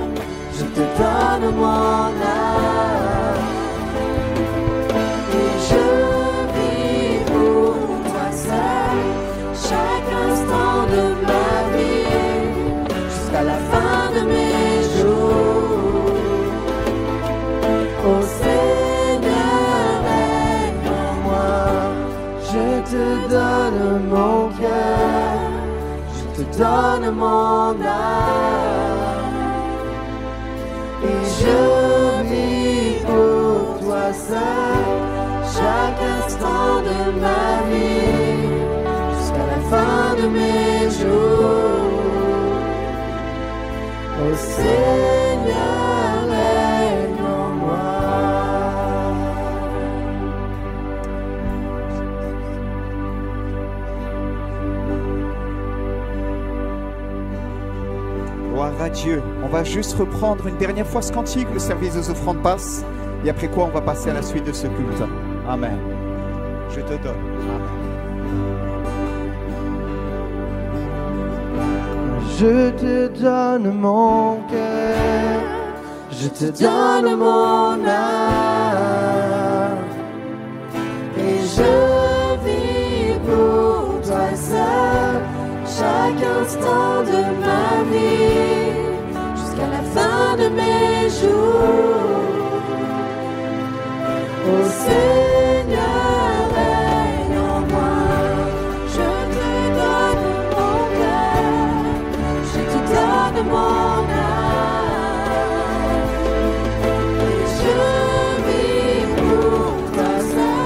je te donne mon âme, et je vis pour toi seul, chaque instant de ma vie, jusqu'à la fin de mes jours. Ô Seigneur, règne en moi. Je te donne mon cœur, je te donne mon âme, et je vis pour toi seul, chaque instant de ma vie, jusqu'à la fin de mes jours. Ô Seigneur, règne en moi. Gloire à Dieu. On va juste reprendre une dernière fois ce cantique, le service des offrandes passe, et après quoi on va passer à la suite de ce culte. Amen. Je te donne. Amen. Je te donne mon cœur, je te donne mon âme, et je vis pour toi seul, chaque instant de ma vie, jusqu'à la fin de mes jours. Ô Seigneur, règne en moi. Je te donne mon cœur, je te donne mon âme, et je vis pour toi seul.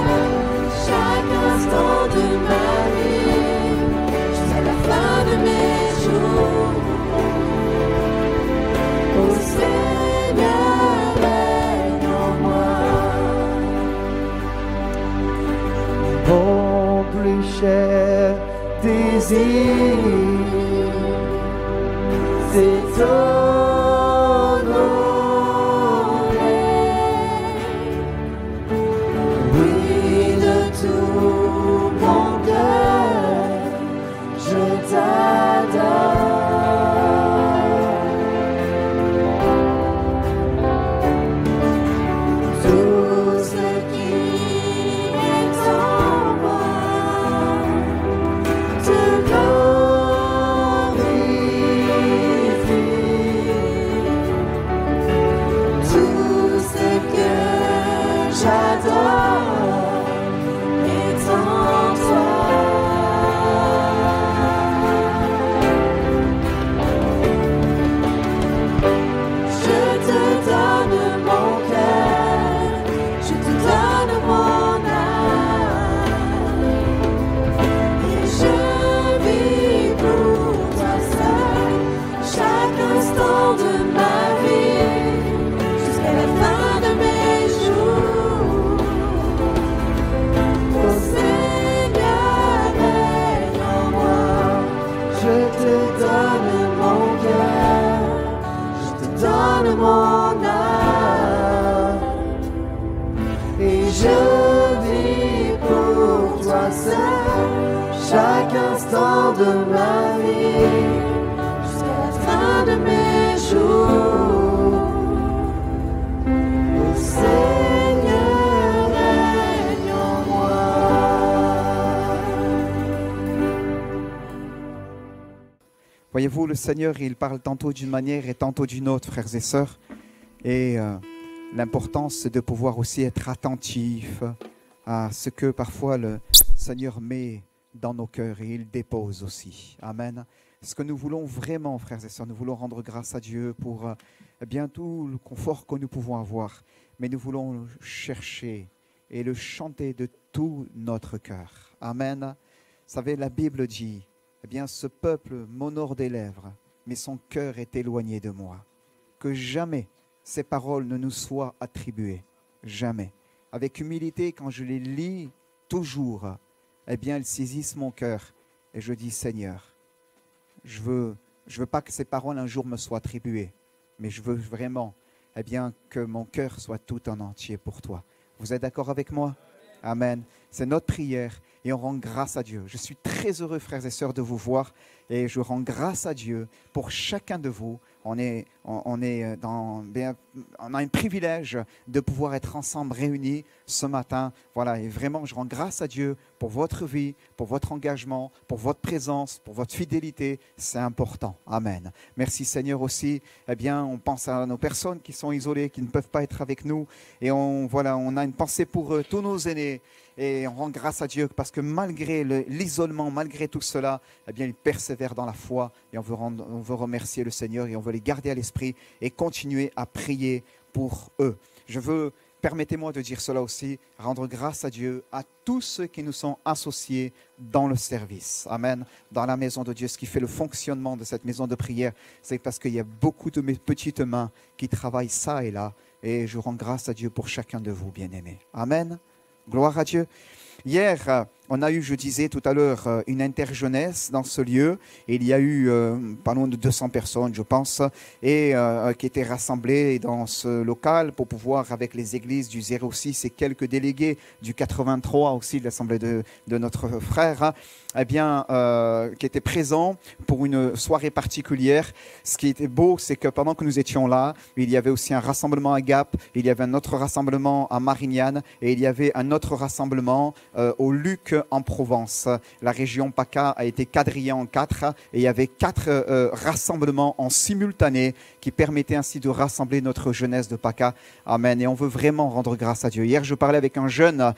désir, c'est t'honorer. Oui, de tout mon cœur, je t'adore. Tout ce qui est en moi te glorifie. Tout ce que j'adore est en toi. Je te donne mon cœur, je te donne mon âme, et je vis pour toi seul, chaque instant de ma vie, jusqu'à la fin de mes jours. Ô Seigneur, règne en moi, je te donne mon cœur, je te donne mon âme, et je vis pour toi seul, chaque instant de ma vie, jusqu'à la fin de mes jours. Ô Seigneur, règne en moi. Voyez-vous, le Seigneur, il parle tantôt d'une manière et tantôt d'une autre, frères et sœurs. Et l'important, c'est de pouvoir aussi être attentif à ce que parfois le Seigneur met dans nos cœurs et il dépose aussi. Amen. Ce que nous voulons vraiment, frères et sœurs, nous voulons rendre grâce à Dieu pour bien tout le confort que nous pouvons avoir. Mais nous voulons le chercher et le chanter de tout notre cœur. Amen. Vous savez, la Bible dit, eh bien, ce peuple m'honore des lèvres, mais son cœur est éloigné de moi. Que jamais ces paroles ne nous soient attribuées. Jamais. Avec humilité, quand je les lis toujours, eh bien, elles saisissent mon cœur. Et je dis, Seigneur, je veux pas que ces paroles un jour me soient attribuées, mais je veux vraiment, eh bien, que mon cœur soit tout en entier pour toi. Vous êtes d'accord avec moi? Amen. C'est notre prière et on rend grâce à Dieu. Je suis très heureux, frères et sœurs, de vous voir et je rends grâce à Dieu pour chacun de vous. On a un privilège de pouvoir être ensemble réunis ce matin. Voilà, et vraiment, je rends grâce à Dieu pour votre vie, pour votre engagement, pour votre présence, pour votre fidélité. C'est important. Amen. Merci Seigneur aussi. Eh bien, on pense à nos personnes qui sont isolées, qui ne peuvent pas être avec nous. Et on a une pensée pour eux, tous nos aînés. Et on rend grâce à Dieu parce que malgré l'isolement, malgré tout cela, eh bien, ils persévèrent dans la foi. Et on veut remercier le Seigneur et on veut les garder à l'esprit et continuer à prier pour eux. Permettez-moi de dire cela aussi, rendre grâce à Dieu, à tous ceux qui nous sont associés dans le service. Amen. Dans la maison de Dieu, ce qui fait le fonctionnement de cette maison de prière, c'est parce qu'il y a beaucoup de mes petites mains qui travaillent ça et là. Et je rends grâce à Dieu pour chacun de vous, bien-aimés. Amen. Gloire à Dieu. Hier, on a eu, je disais tout à l'heure, une interjeunesse dans ce lieu. Et il y a eu pas loin de 200 personnes, je pense, et qui étaient rassemblées dans ce local pour pouvoir, avec les églises du 06 et quelques délégués du 83 aussi, de l'assemblée de notre frère, eh bien, qui étaient présents pour une soirée particulière. Ce qui était beau, c'est que pendant que nous étions là, il y avait aussi un rassemblement à Gap, il y avait un autre rassemblement à Marignane et il y avait un autre rassemblement au Luc en Provence. La région PACA a été quadrillée en 4 et il y avait 4 rassemblements en simultané qui permettaient ainsi de rassembler notre jeunesse de PACA. Amen. Et on veut vraiment rendre grâce à Dieu. Hier, je parlais avec un jeune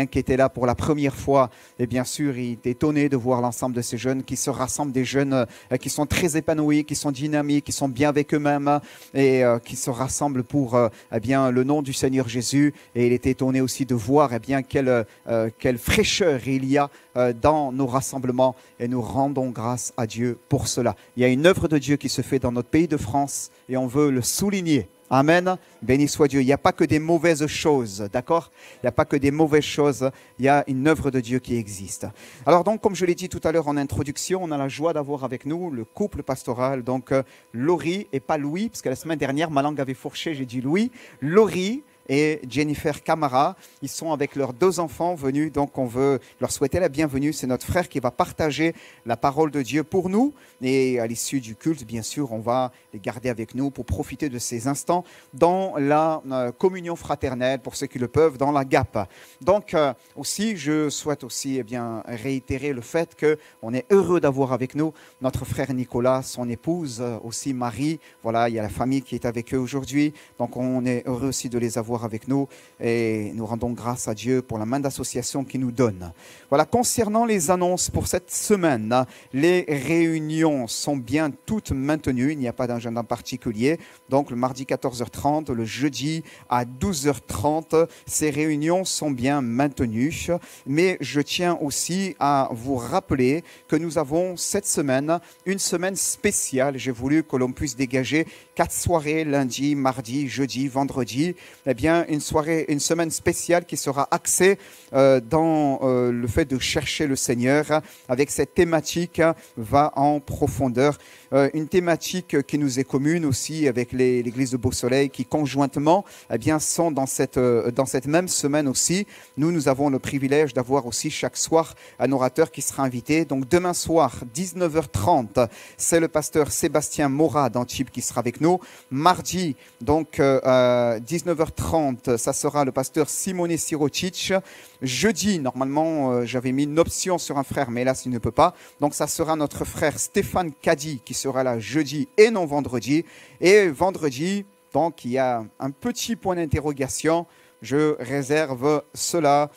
qui était là pour la première fois et bien sûr, il était étonné de voir l'ensemble de ces jeunes qui se rassemblent, des jeunes qui sont très épanouis, qui sont dynamiques, qui sont bien avec eux-mêmes et qui se rassemblent pour le nom du Seigneur Jésus. Et il était étonné aussi de voir quelle fraîcheur il y a dans nos rassemblements et nous rendons grâce à Dieu pour cela. Il y a une œuvre de Dieu qui se fait dans notre pays de France et on veut le souligner. Amen. Béni soit Dieu. Il n'y a pas que des mauvaises choses, d'accord? Il n'y a pas que des mauvaises choses. Il y a une œuvre de Dieu qui existe. Alors donc, comme je l'ai dit tout à l'heure en introduction, on a la joie d'avoir avec nous le couple pastoral. Donc, Laurie et pas Louis, parce que la semaine dernière, ma langue avait fourché, j'ai dit Louis. Laurie et Jennifer Camara, ils sont avec leurs 2 enfants venus, donc on veut leur souhaiter la bienvenue. C'est notre frère qui va partager la parole de Dieu pour nous, et à l'issue du culte, bien sûr, on va les garder avec nous pour profiter de ces instants dans la communion fraternelle, pour ceux qui le peuvent, dans la GAP. Donc aussi, je souhaite aussi réitérer le fait qu'on est heureux d'avoir avec nous notre frère Nicolas, son épouse, aussi Marie. Voilà, il y a la famille qui est avec eux aujourd'hui, donc on est heureux aussi de les avoir avec nous, et nous rendons grâce à Dieu pour la main d'association qu'il nous donne. Voilà, concernant les annonces pour cette semaine, les réunions sont bien toutes maintenues, il n'y a pas d'agenda particulier. Donc le mardi 14h30, le jeudi à 12h30, ces réunions sont bien maintenues. Mais je tiens aussi à vous rappeler que nous avons cette semaine une semaine spéciale. J'ai voulu que l'on puisse dégager 4 soirées, lundi, mardi, jeudi, vendredi. Eh bien, une semaine spéciale qui sera axée dans le fait de chercher le Seigneur, avec cette thématique va en profondeur. Une thématique qui nous est commune aussi avec l'église de Beau-Soleil, qui conjointement sont dans cette même semaine aussi. Nous avons le privilège d'avoir aussi chaque soir un orateur qui sera invité. Donc demain soir, 19h30, c'est le pasteur Sébastien Morat d'Antibes qui sera avec nous. Mardi, donc 19h30, ça sera le pasteur Simone Sirotic. Jeudi, normalement, j'avais mis une option sur un frère, mais hélas, il ne peut pas. Donc ça sera notre frère Stéphane Kadi qui sera là jeudi et non vendredi. Et vendredi, donc il y a un petit point d'interrogation. Je réserve cela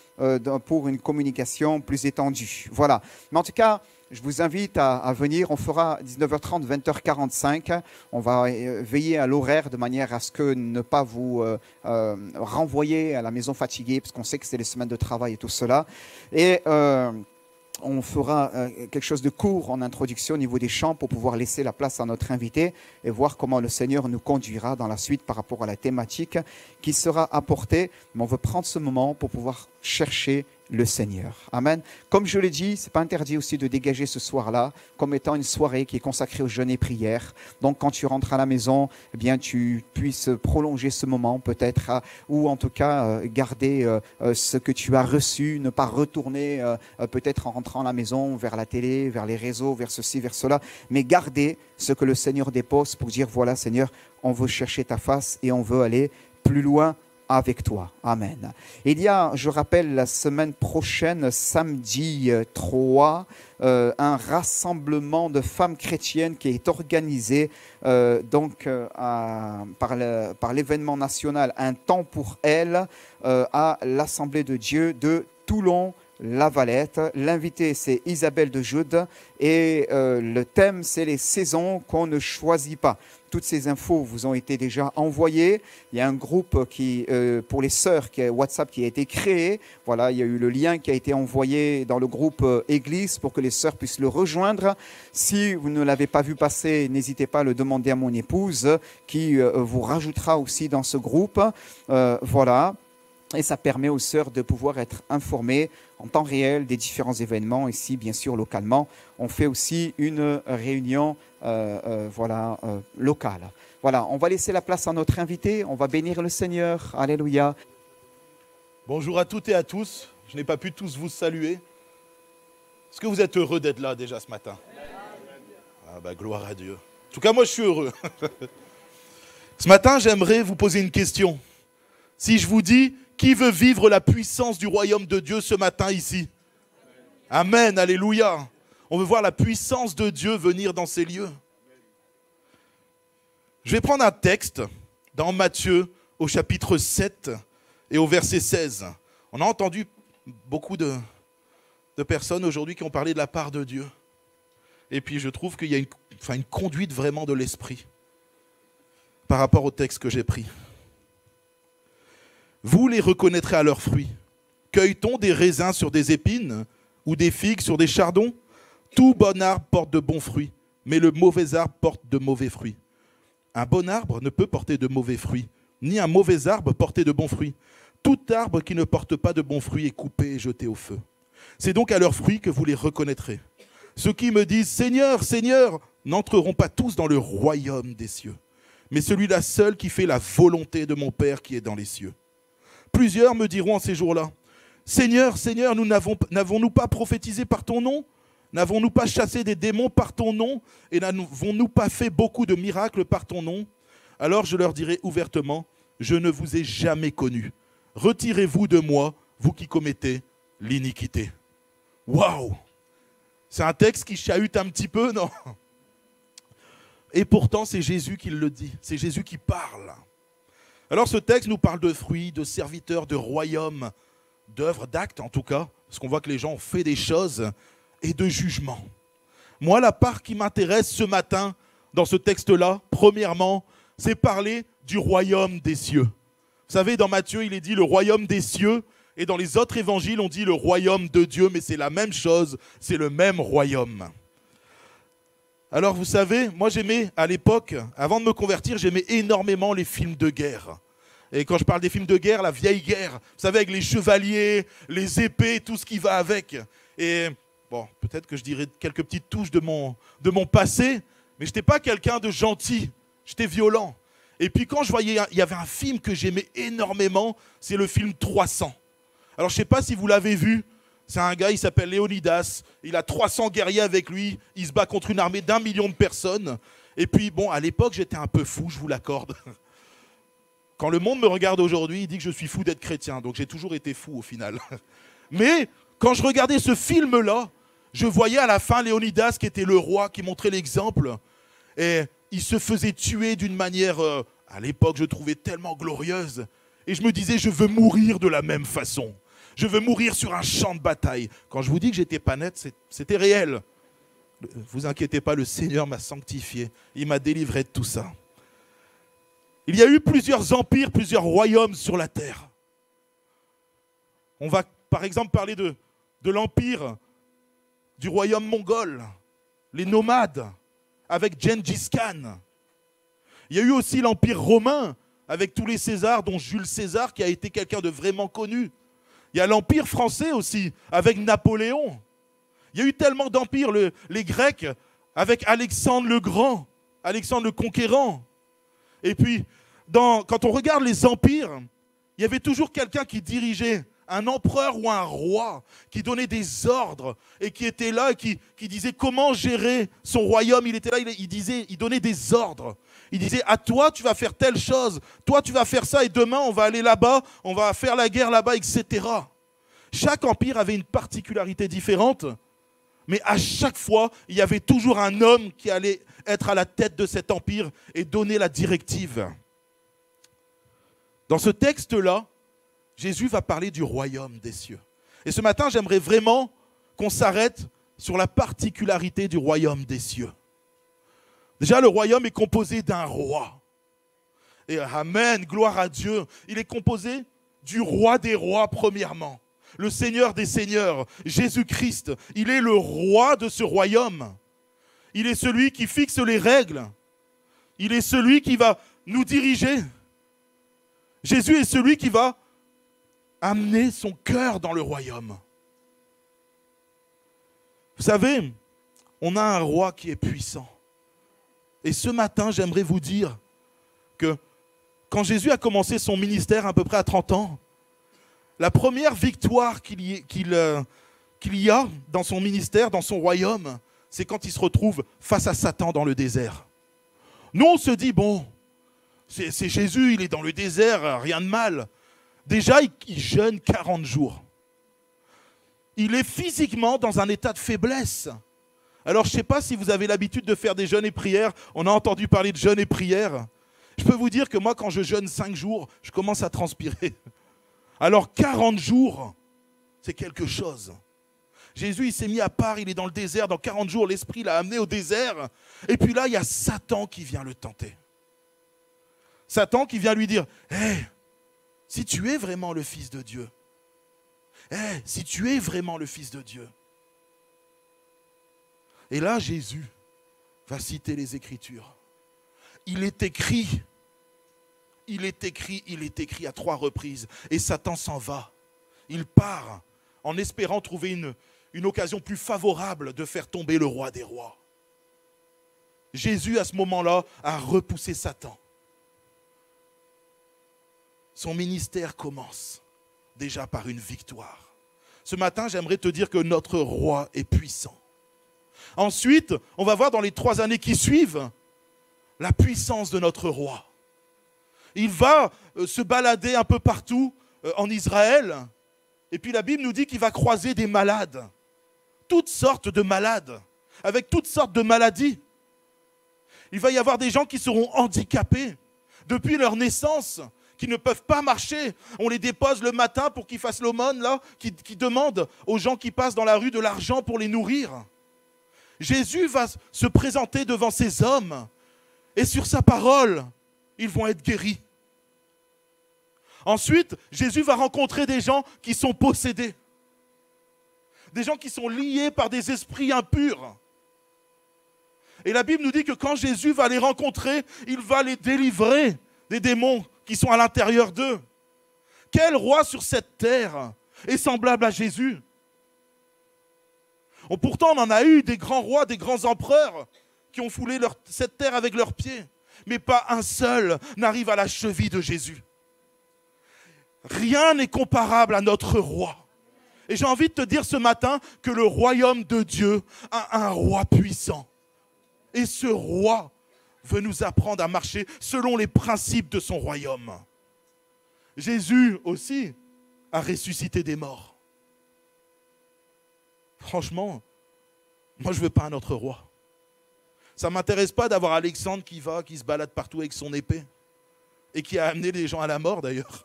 pour une communication plus étendue. Voilà. Mais en tout cas, je vous invite à venir. On fera 19h30, 20h45. On va veiller à l'horaire de manière à ce que ne pas vous renvoyer à la maison fatigué, parce qu'on sait que c'est les semaines de travail et tout cela. Et on fera quelque chose de court en introduction au niveau des chants pour pouvoir laisser la place à notre invité et voir comment le Seigneur nous conduira dans la suite par rapport à la thématique qui sera apportée. Mais on veut prendre ce moment pour pouvoir chercher le Seigneur. Amen. Comme je l'ai dit, ce n'est pas interdit aussi de dégager ce soir-là comme étant une soirée qui est consacrée au jeûne et prière. Donc quand tu rentres à la maison, eh bien, tu puisses prolonger ce moment peut-être, ou en tout cas garder ce que tu as reçu, ne pas retourner peut-être en rentrant à la maison vers la télé, vers les réseaux, vers ceci, vers cela, mais garder ce que le Seigneur dépose pour dire, voilà Seigneur, on veut chercher ta face et on veut aller plus loin avec toi. Amen. Il y a, je rappelle, la semaine prochaine, samedi 3, un rassemblement de femmes chrétiennes qui est organisé par l'événement national Un temps pour elles à l'Assemblée de Dieu de Toulon-La-Valette. L'invité, c'est Isabelle de Jude et le thème, c'est les saisons qu'on ne choisit pas. Toutes ces infos vous ont été déjà envoyées. Il y a un groupe pour les sœurs, WhatsApp, qui a été créé. Voilà, il y a eu le lien qui a été envoyé dans le groupe Église pour que les sœurs puissent le rejoindre. Si vous ne l'avez pas vu passer, n'hésitez pas à le demander à mon épouse qui vous rajoutera aussi dans ce groupe. Voilà. Et ça permet aux sœurs de pouvoir être informées en temps réel des différents événements. Ici, bien sûr, localement, on fait aussi une réunion locale. Voilà, on va laisser la place à notre invité. On va bénir le Seigneur. Alléluia. Bonjour à toutes et à tous. Je n'ai pas pu tous vous saluer. Est-ce que vous êtes heureux d'être là déjà ce matin? Ah bah gloire à Dieu. En tout cas, moi, je suis heureux. Ce matin, j'aimerais vous poser une question. Si je vous dis, qui veut vivre la puissance du royaume de Dieu ce matin ici? Amen, alléluia. On veut voir la puissance de Dieu venir dans ces lieux. Je vais prendre un texte dans Matthieu au chapitre 7 et au verset 16. On a entendu beaucoup de personnes aujourd'hui qui ont parlé de la part de Dieu. Et puis je trouve qu'il y a une conduite vraiment de l'esprit par rapport au texte que j'ai pris. Vous les reconnaîtrez à leurs fruits. Cueille-t-on des raisins sur des épines ou des figues sur des chardons? Tout bon arbre porte de bons fruits, mais le mauvais arbre porte de mauvais fruits. Un bon arbre ne peut porter de mauvais fruits, ni un mauvais arbre porter de bons fruits. Tout arbre qui ne porte pas de bons fruits est coupé et jeté au feu. C'est donc à leurs fruits que vous les reconnaîtrez. Ceux qui me disent « Seigneur, Seigneur » n'entreront pas tous dans le royaume des cieux, mais celui-là seul qui fait la volonté de mon Père qui est dans les cieux. Plusieurs me diront en ces jours-là « Seigneur, Seigneur, n'avons-nous pas prophétisé par ton nom ? N'avons-nous pas chassé des démons par ton nom ? Et n'avons-nous pas fait beaucoup de miracles par ton nom ? Alors je leur dirai ouvertement « Je ne vous ai jamais connus. Retirez-vous de moi, vous qui commettez l'iniquité. » Waouh! C'est un texte qui chahute un petit peu, non? Et pourtant, c'est Jésus qui le dit. C'est Jésus qui parle. Alors ce texte nous parle de fruits, de serviteurs, de royaume, d'œuvres, d'actes en tout cas, parce qu'on voit que les gens ont fait des choses, et de jugement. Moi, la part qui m'intéresse ce matin dans ce texte-là, premièrement, c'est parler du royaume des cieux. Vous savez, dans Matthieu, il est dit le royaume des cieux, et dans les autres évangiles, on dit le royaume de Dieu, mais c'est la même chose, c'est le même royaume. Alors vous savez, moi j'aimais à l'époque, avant de me convertir, j'aimais énormément les films de guerre. Et quand je parle des films de guerre, la vieille guerre, vous savez, avec les chevaliers, les épées, tout ce qui va avec. Et bon, peut-être que je dirais quelques petites touches de mon passé, mais je n'étais pas quelqu'un de gentil, j'étais violent. Et puis quand je voyais, il y avait un film que j'aimais énormément, c'est le film 300. Alors je ne sais pas si vous l'avez vu, c'est un gars, il s'appelle Léonidas, il a 300 guerriers avec lui, il se bat contre une armée d'1 million de personnes. Et puis bon, à l'époque j'étais un peu fou, je vous l'accorde. Quand le monde me regarde aujourd'hui, il dit que je suis fou d'être chrétien, donc j'ai toujours été fou au final. Mais quand je regardais ce film-là, je voyais à la fin Léonidas qui était le roi, qui montrait l'exemple, et il se faisait tuer d'une manière, à l'époque je trouvais tellement glorieuse, et je me disais je veux mourir de la même façon. Je veux mourir sur un champ de bataille. Quand je vous dis que j'étais pas net, c'était réel. Ne vous inquiétez pas, le Seigneur m'a sanctifié. Il m'a délivré de tout ça. Il y a eu plusieurs empires, plusieurs royaumes sur la terre. On va par exemple parler de l'empire du royaume mongol, les nomades, avec Gengis Khan. Il y a eu aussi l'empire romain, avec tous les Césars, dont Jules César, qui a été quelqu'un de vraiment connu. Il y a l'Empire français aussi, avec Napoléon. Il y a eu tellement d'empires, les Grecs, avec Alexandre le Grand, Alexandre le Conquérant. Et puis, quand on regarde les empires, il y avait toujours quelqu'un qui dirigeait, un empereur ou un roi, qui donnait des ordres et qui était là et qui disait comment gérer son royaume. Il était là, il donnait des ordres. Il disait, à toi, tu vas faire telle chose, toi, tu vas faire ça, et demain, on va aller là-bas, on va faire la guerre là-bas, etc. Chaque empire avait une particularité différente, mais à chaque fois, il y avait toujours un homme qui allait être à la tête de cet empire et donner la directive. Dans ce texte-là, Jésus va parler du royaume des cieux. Et ce matin, j'aimerais vraiment qu'on s'arrête sur la particularité du royaume des cieux. Déjà, le royaume est composé d'un roi. Et amen, gloire à Dieu. Il est composé du roi des rois, premièrement. Le Seigneur des seigneurs, Jésus-Christ. Il est le roi de ce royaume. Il est celui qui fixe les règles. Il est celui qui va nous diriger. Jésus est celui qui va amener son cœur dans le royaume. Vous savez, on a un roi qui est puissant. Et ce matin, j'aimerais vous dire que quand Jésus a commencé son ministère à peu près à 30 ans, la première victoire qu'il y a dans son ministère, dans son royaume, c'est quand il se retrouve face à Satan dans le désert. Nous, on se dit, bon, c'est Jésus, il est dans le désert, rien de mal. Déjà, il jeûne 40 jours. Il est physiquement dans un état de faiblesse. Alors, je ne sais pas si vous avez l'habitude de faire des jeûnes et prières. On a entendu parler de jeûnes et prières. Je peux vous dire que moi, quand je jeûne 5 jours, je commence à transpirer. Alors, 40 jours, c'est quelque chose. Jésus, il s'est mis à part, il est dans le désert. Dans 40 jours, l'Esprit l'a amené au désert. Et puis là, il y a Satan qui vient le tenter. Satan qui vient lui dire, « Hey, si tu es vraiment le Fils de Dieu, si tu es vraiment le Fils de Dieu. » Et là, Jésus va citer les Écritures. il est écrit, il est écrit à 3 reprises. Et Satan s'en va. Il part en espérant trouver une occasion plus favorable de faire tomber le roi des rois. Jésus, à ce moment-là, a repoussé Satan. Son ministère commence déjà par une victoire. Ce matin, j'aimerais te dire que notre roi est puissant. Ensuite, on va voir dans les 3 années qui suivent la puissance de notre roi. Il va se balader un peu partout en Israël. Et puis la Bible nous dit qu'il va croiser des malades. Toutes sortes de malades, avec toutes sortes de maladies. Il va y avoir des gens qui seront handicapés depuis leur naissance, qui ne peuvent pas marcher. On les dépose le matin pour qu'ils fassent l'aumône, là, qui demandent aux gens qui passent dans la rue de l'argent pour les nourrir. Jésus va se présenter devant ces hommes et sur sa parole, ils vont être guéris. Ensuite, Jésus va rencontrer des gens qui sont possédés. Des gens qui sont liés par des esprits impurs. Et la Bible nous dit que quand Jésus va les rencontrer, il va les délivrer des démons qui sont à l'intérieur d'eux. Quel roi sur cette terre est semblable à Jésus? Pourtant, on en a eu des grands rois, des grands empereurs qui ont foulé cette terre avec leurs pieds. Mais pas un seul n'arrive à la cheville de Jésus. Rien n'est comparable à notre roi. Et j'ai envie de te dire ce matin que le royaume de Dieu a un roi puissant. Et ce roi veut nous apprendre à marcher selon les principes de son royaume. Jésus aussi a ressuscité des morts. Franchement, moi je ne veux pas un autre roi. Ça ne m'intéresse pas d'avoir Alexandre qui se balade partout avec son épée et qui a amené les gens à la mort d'ailleurs.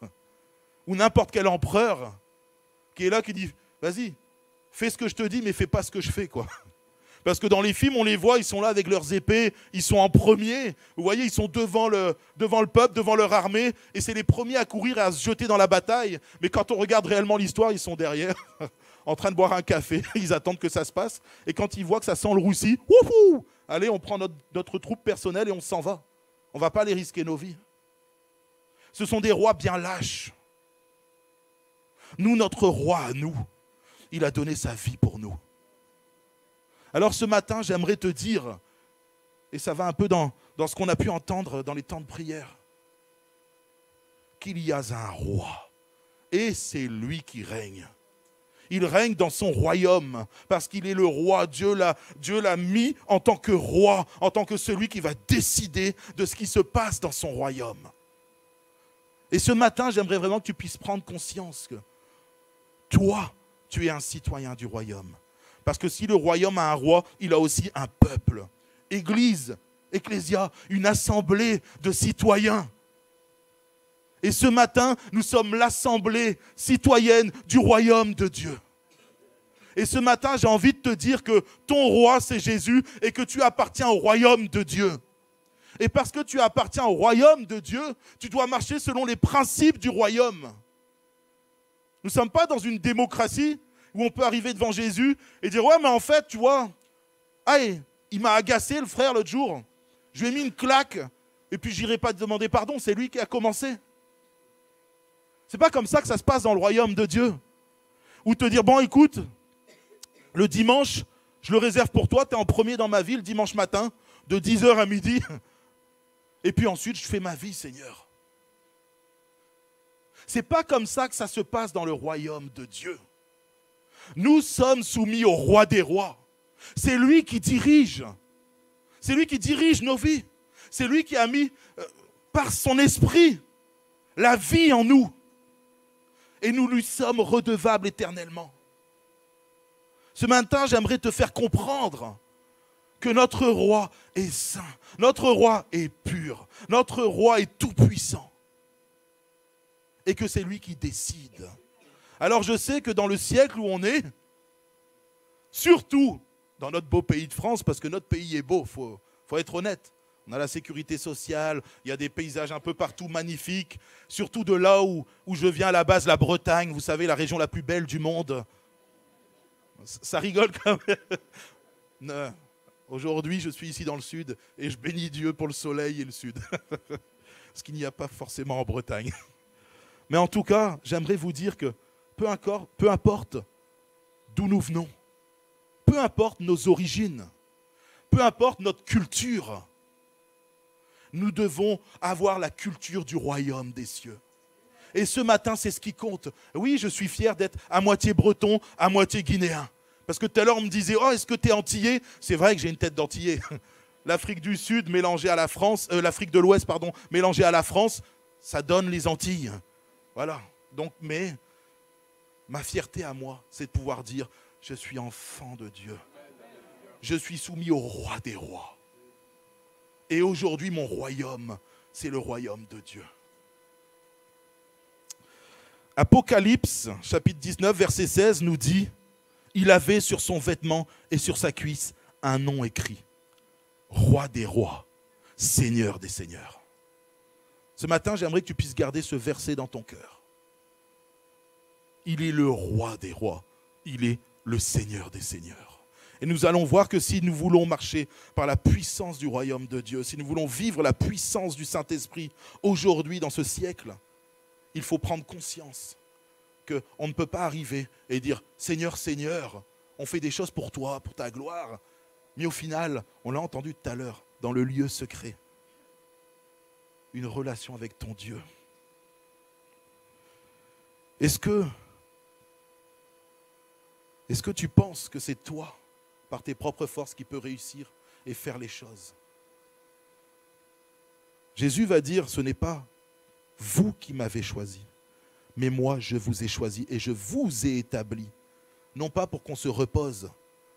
Ou n'importe quel empereur qui est là, qui dit « Vas-y, fais ce que je te dis, mais fais pas ce que je fais, quoi. » Parce que dans les films, on les voit, ils sont là avec leurs épées, ils sont en premier. Vous voyez, ils sont devant le peuple, devant leur armée, et c'est les premiers à courir et à se jeter dans la bataille. Mais quand on regarde réellement l'histoire, ils sont derrière, en train de boire un café, ils attendent que ça se passe. Et quand ils voient que ça sent le roussi, wouhou, allez, on prend notre troupe personnelle et on s'en va. On ne va pas aller risquer nos vies. Ce sont des rois bien lâches. Nous, notre roi à nous, il a donné sa vie pour nous. Alors ce matin, j'aimerais te dire, et ça va un peu dans ce qu'on a pu entendre dans les temps de prière, qu'il y a un roi, et c'est lui qui règne. Il règne dans son royaume, parce qu'il est le roi. Dieu l'a mis en tant que roi, en tant que celui qui va décider de ce qui se passe dans son royaume. Et ce matin, j'aimerais vraiment que tu puisses prendre conscience que toi, tu es un citoyen du royaume. Parce que si le royaume a un roi, il a aussi un peuple. Église, ecclésia, une assemblée de citoyens. Et ce matin, nous sommes l'assemblée citoyenne du royaume de Dieu. Et ce matin, j'ai envie de te dire que ton roi, c'est Jésus et que tu appartiens au royaume de Dieu. Et parce que tu appartiens au royaume de Dieu, tu dois marcher selon les principes du royaume. Nous ne sommes pas dans une démocratie où on peut arriver devant Jésus et dire « Ouais, mais en fait, tu vois, il m'a agacé le frère l'autre jour. Je lui ai mis une claque et puis je n'irai pas te demander pardon, c'est lui qui a commencé. » C'est pas comme ça que ça se passe dans le royaume de Dieu. Ou te dire « Bon, écoute, le dimanche, je le réserve pour toi, tu es en premier dans ma vie le dimanche matin, de 10h à midi. Et puis ensuite, je fais ma vie, Seigneur. » C'est pas comme ça que ça se passe dans le royaume de Dieu. Nous sommes soumis au roi des rois. C'est lui qui dirige. C'est lui qui dirige nos vies. C'est lui qui a mis, par son esprit, la vie en nous. Et nous lui sommes redevables éternellement. Ce matin, j'aimerais te faire comprendre que notre roi est saint. Notre roi est pur. Notre roi est tout-puissant. Et que c'est lui qui décide. Alors je sais que dans le siècle où on est, surtout dans notre beau pays de France, parce que notre pays est beau, faut être honnête. On a la sécurité sociale, il y a des paysages un peu partout magnifiques, surtout de là où je viens à la base, la Bretagne, vous savez, la région la plus belle du monde. Ça rigole quand même. Aujourd'hui, je suis ici dans le sud et je bénis Dieu pour le soleil et le sud. Ce qu'il n'y a pas forcément en Bretagne. Mais en tout cas, j'aimerais vous dire que peu importe d'où nous venons, peu importe nos origines, peu importe notre culture, nous devons avoir la culture du royaume des cieux. Et ce matin, c'est ce qui compte. Oui, je suis fier d'être à moitié breton, à moitié guinéen. Parce que tout à l'heure, on me disait, oh, est-ce que tu es antillais? C'est vrai que j'ai une tête d'antillais. L'Afrique du Sud mélangée à la France, l'Afrique de l'Ouest, pardon, mélangée à la France, ça donne les Antilles. Voilà. Donc, mais ma fierté à moi, c'est de pouvoir dire, je suis enfant de Dieu. Je suis soumis au roi des rois. Et aujourd'hui, mon royaume, c'est le royaume de Dieu. Apocalypse, chapitre 19, verset 16, nous dit, il avait sur son vêtement et sur sa cuisse un nom écrit. Roi des rois, Seigneur des seigneurs. Ce matin, j'aimerais que tu puisses garder ce verset dans ton cœur. Il est le roi des rois, il est le Seigneur des seigneurs. Et nous allons voir que si nous voulons marcher par la puissance du royaume de Dieu, si nous voulons vivre la puissance du Saint-Esprit aujourd'hui dans ce siècle, il faut prendre conscience qu'on ne peut pas arriver et dire « Seigneur, Seigneur, on fait des choses pour toi, pour ta gloire ». Mais au final, on l'a entendu tout à l'heure, dans le lieu secret, une relation avec ton Dieu. Est-ce que tu penses que c'est toi, par tes propres forces, qui peux réussir et faire les choses? Jésus va dire, ce n'est pas vous qui m'avez choisi, mais moi je vous ai choisi et je vous ai établi, non pas pour qu'on se repose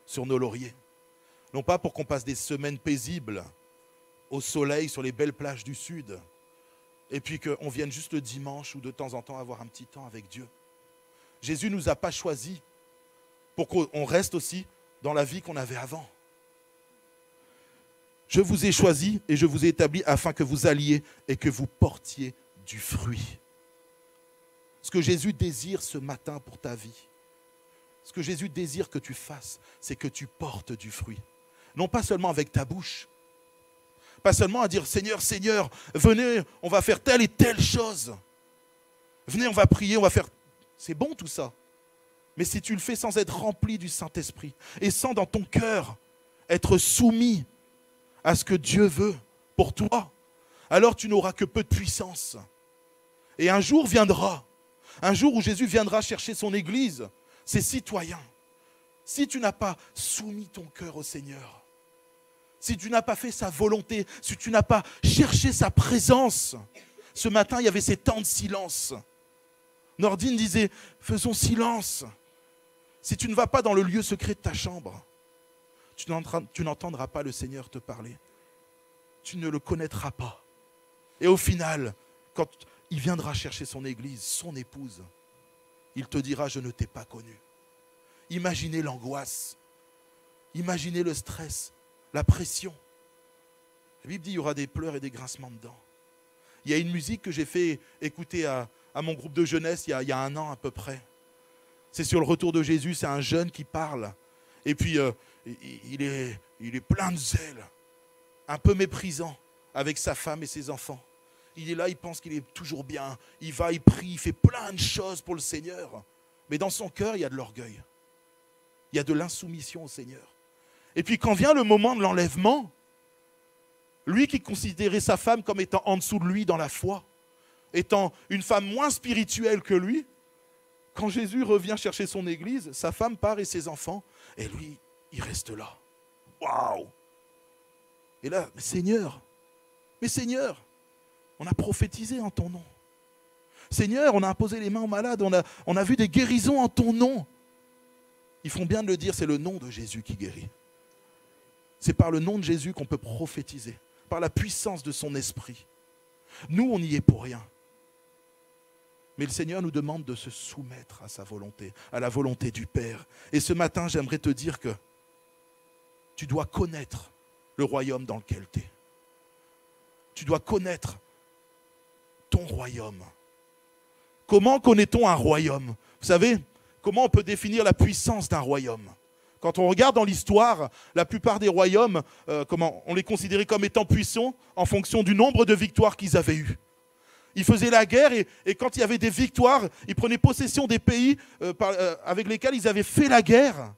sur nos lauriers, non pas pour qu'on passe des semaines paisibles au soleil sur les belles plages du sud, et puis qu'on vienne juste le dimanche ou de temps en temps avoir un petit temps avec Dieu. Jésus ne nous a pas choisis pour qu'on reste aussi dans la vie qu'on avait avant. Je vous ai choisi et je vous ai établi afin que vous alliez et que vous portiez du fruit. Ce que Jésus désire ce matin pour ta vie, ce que Jésus désire que tu fasses, c'est que tu portes du fruit. Non pas seulement avec ta bouche, pas seulement à dire « Seigneur, Seigneur, venez, on va faire telle et telle chose. Venez, on va prier, on va faire... » C'est bon tout ça. Mais si tu le fais sans être rempli du Saint-Esprit et sans dans ton cœur être soumis à ce que Dieu veut pour toi, alors tu n'auras que peu de puissance. Et un jour viendra, un jour où Jésus viendra chercher son Église, ses citoyens. Si tu n'as pas soumis ton cœur au Seigneur, si tu n'as pas fait sa volonté, si tu n'as pas cherché sa présence, ce matin il y avait ces temps de silence. Nordine disait, faisons silence. Si tu ne vas pas dans le lieu secret de ta chambre, tu n'entendras pas le Seigneur te parler. Tu ne le connaîtras pas. Et au final, quand il viendra chercher son église, son épouse, il te dira, je ne t'ai pas connu. Imaginez l'angoisse, imaginez le stress, la pression. La Bible dit, il y aura des pleurs et des grincements de dents. Il y a une musique que j'ai fait écouter à mon groupe de jeunesse il y a 1 an à peu près. C'est sur le retour de Jésus, c'est un jeune qui parle. Et puis, il est plein de zèle, un peu méprisant avec sa femme et ses enfants. Il est là, il pense qu'il est toujours bien. Il va, il prie, il fait plein de choses pour le Seigneur. Mais dans son cœur, il y a de l'orgueil. Il y a de l'insoumission au Seigneur. Et puis quand vient le moment de l'enlèvement, lui qui considérait sa femme comme étant en dessous de lui dans la foi, étant une femme moins spirituelle que lui, quand Jésus revient chercher son église, sa femme part et ses enfants, et lui, il reste là. Waouh! Et là, mais Seigneur, on a prophétisé en ton nom. Seigneur, on a imposé les mains aux malades, on a vu des guérisons en ton nom. Ils font bien de le dire, c'est le nom de Jésus qui guérit. C'est par le nom de Jésus qu'on peut prophétiser, par la puissance de son esprit. Nous, on n'y est pour rien. Mais le Seigneur nous demande de se soumettre à sa volonté, à la volonté du Père. Et ce matin, j'aimerais te dire que tu dois connaître le royaume dans lequel tu es. Tu dois connaître ton royaume. Comment connaît-on un royaume? Vous savez, comment on peut définir la puissance d'un royaume? Quand on regarde dans l'histoire, la plupart des royaumes, on les considérait comme étant puissants en fonction du nombre de victoires qu'ils avaient eues. Ils faisaient la guerre et quand il y avait des victoires, ils prenaient possession des pays avec lesquels ils avaient fait la guerre.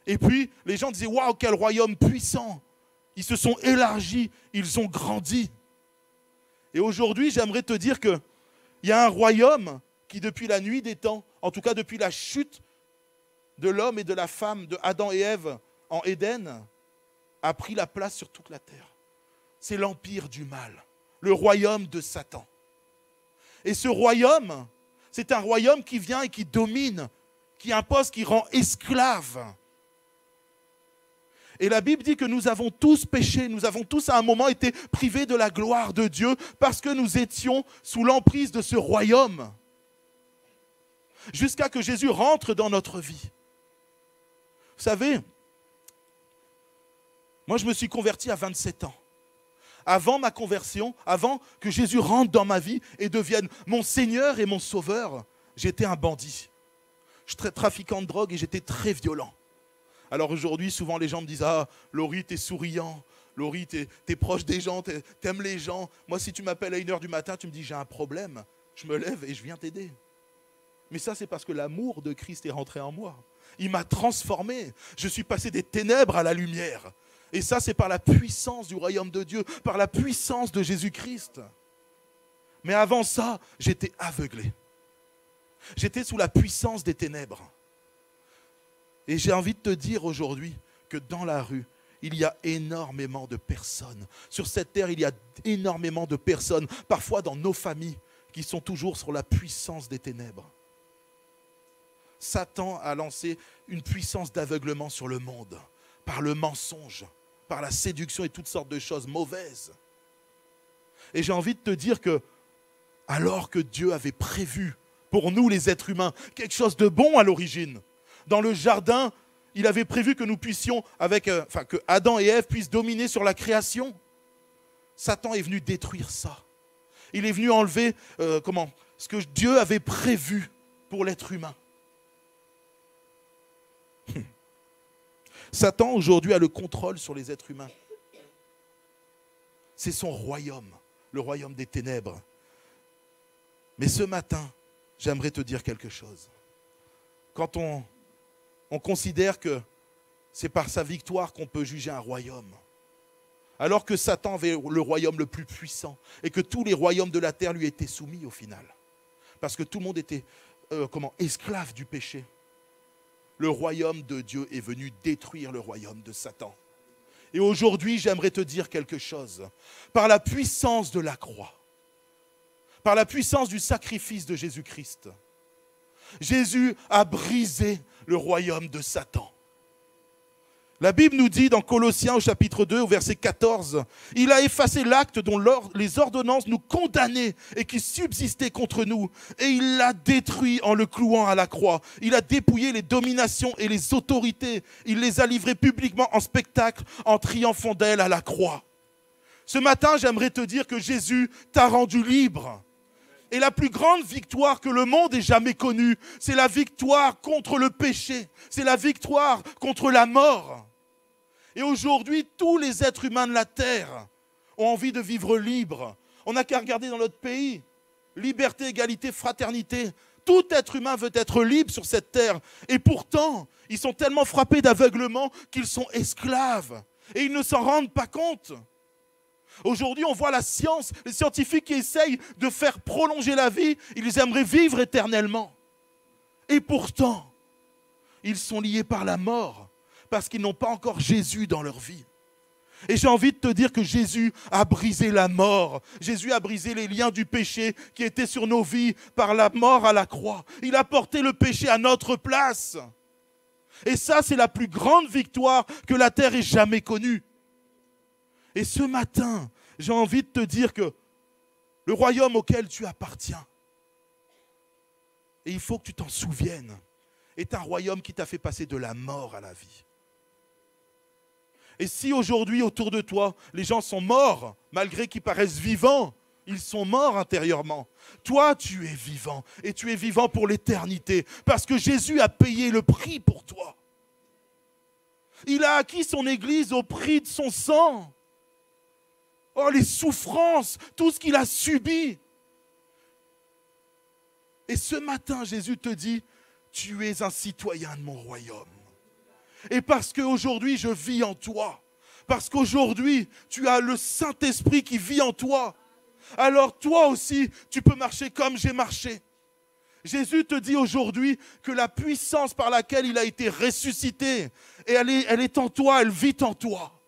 Et puis, les gens disaient « Waouh, quel royaume puissant !» Ils se sont élargis, ils ont grandi. Et aujourd'hui, j'aimerais te dire qu'il y a un royaume qui, depuis la nuit des temps, en tout cas depuis la chute de l'homme et de la femme, de Adam et Ève en Éden, a pris la place sur toute la terre. C'est l'empire du mal, le royaume de Satan. Et ce royaume, c'est un royaume qui vient et qui domine, qui impose, qui rend esclave. Et la Bible dit que nous avons tous péché, nous avons tous à un moment été privés de la gloire de Dieu parce que nous étions sous l'emprise de ce royaume. Jusqu'à que Jésus rentre dans notre vie. Vous savez, moi je me suis converti à 27 ans. Avant ma conversion, avant que Jésus rentre dans ma vie et devienne mon Seigneur et mon Sauveur, j'étais un bandit. J'étais trafiquant de drogue et j'étais très violent. Alors aujourd'hui, souvent les gens me disent « Ah, Laurie, t'es souriant. Laurie, t'es proche des gens, t'aimes les gens. Moi, si tu m'appelles à 1h du matin, tu me dis « J'ai un problème. » Je me lève et je viens t'aider. Mais ça, c'est parce que l'amour de Christ est rentré en moi. Il m'a transformé. Je suis passé des ténèbres à la lumière. Et ça, c'est par la puissance du royaume de Dieu, par la puissance de Jésus-Christ. Mais avant ça, j'étais aveuglé. J'étais sous la puissance des ténèbres. Et j'ai envie de te dire aujourd'hui que dans la rue, il y a énormément de personnes. Sur cette terre, il y a énormément de personnes, parfois dans nos familles, qui sont toujours sur la puissance des ténèbres. Satan a lancé une puissance d'aveuglement sur le monde, par le mensonge, par la séduction et toutes sortes de choses mauvaises. Et j'ai envie de te dire que, alors que Dieu avait prévu pour nous les êtres humains quelque chose de bon à l'origine, dans le jardin, il avait prévu que nous puissions, que Adam et Ève puissent dominer sur la création. Satan est venu détruire ça. Il est venu enlever ce que Dieu avait prévu pour l'être humain. Satan aujourd'hui a le contrôle sur les êtres humains. C'est son royaume, le royaume des ténèbres. Mais ce matin, j'aimerais te dire quelque chose. Quand on considère que c'est par sa victoire qu'on peut juger un royaume, alors que Satan avait le royaume le plus puissant et que tous les royaumes de la terre lui étaient soumis au final, parce que tout le monde était esclave du péché. Le royaume de Dieu est venu détruire le royaume de Satan. Et aujourd'hui, j'aimerais te dire quelque chose. Par la puissance de la croix, par la puissance du sacrifice de Jésus-Christ, Jésus a brisé le royaume de Satan. La Bible nous dit dans Colossiens au chapitre 2, au verset 14, « Il a effacé l'acte dont les ordonnances nous condamnaient et qui subsistaient contre nous, et il l'a détruit en le clouant à la croix. Il a dépouillé les dominations et les autorités. Il les a livrées publiquement en spectacle en triomphant d'elles à la croix. » Ce matin, j'aimerais te dire que Jésus t'a rendu libre. Et la plus grande victoire que le monde ait jamais connue, c'est la victoire contre le péché. C'est la victoire contre la mort. Et aujourd'hui, tous les êtres humains de la terre ont envie de vivre libre. On n'a qu'à regarder dans notre pays. Liberté, égalité, fraternité. Tout être humain veut être libre sur cette terre. Et pourtant, ils sont tellement frappés d'aveuglement qu'ils sont esclaves. Et ils ne s'en rendent pas compte. Aujourd'hui, on voit la science, les scientifiques qui essayent de faire prolonger la vie. Ils aimeraient vivre éternellement. Et pourtant, ils sont liés par la mort parce qu'ils n'ont pas encore Jésus dans leur vie. Et j'ai envie de te dire que Jésus a brisé la mort. Jésus a brisé les liens du péché qui étaient sur nos vies par la mort à la croix. Il a porté le péché à notre place. Et ça, c'est la plus grande victoire que la terre ait jamais connue. Et ce matin, j'ai envie de te dire que le royaume auquel tu appartiens, et il faut que tu t'en souviennes, est un royaume qui t'a fait passer de la mort à la vie. Et si aujourd'hui, autour de toi, les gens sont morts, malgré qu'ils paraissent vivants, ils sont morts intérieurement. Toi, tu es vivant, et tu es vivant pour l'éternité, parce que Jésus a payé le prix pour toi. Il a acquis son Église au prix de son sang. Oh, les souffrances, tout ce qu'il a subi. Et ce matin, Jésus te dit, tu es un citoyen de mon royaume. Et parce qu'aujourd'hui, je vis en toi, parce qu'aujourd'hui, tu as le Saint-Esprit qui vit en toi, alors toi aussi, tu peux marcher comme j'ai marché. Jésus te dit aujourd'hui que la puissance par laquelle il a été ressuscité, et elle est en toi, elle vit en toi.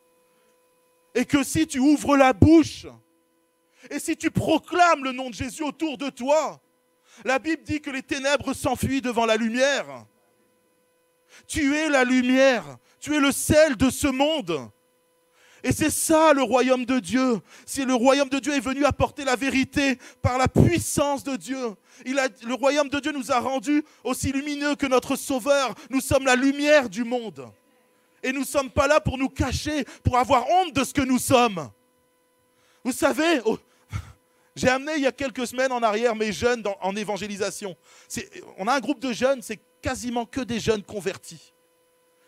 Et que si tu ouvres la bouche, et si tu proclames le nom de Jésus autour de toi, la Bible dit que les ténèbres s'enfuient devant la lumière. Tu es la lumière, tu es le sel de ce monde. Et c'est ça le royaume de Dieu. Si le royaume de Dieu est venu apporter la vérité par la puissance de Dieu. Le royaume de Dieu nous a rendus aussi lumineux que notre Sauveur. Nous sommes la lumière du monde. Et nous ne sommes pas là pour nous cacher, pour avoir honte de ce que nous sommes. Vous savez, j'ai amené il y a quelques semaines en arrière mes jeunes en évangélisation. On a un groupe de jeunes, c'est quasiment que des jeunes convertis.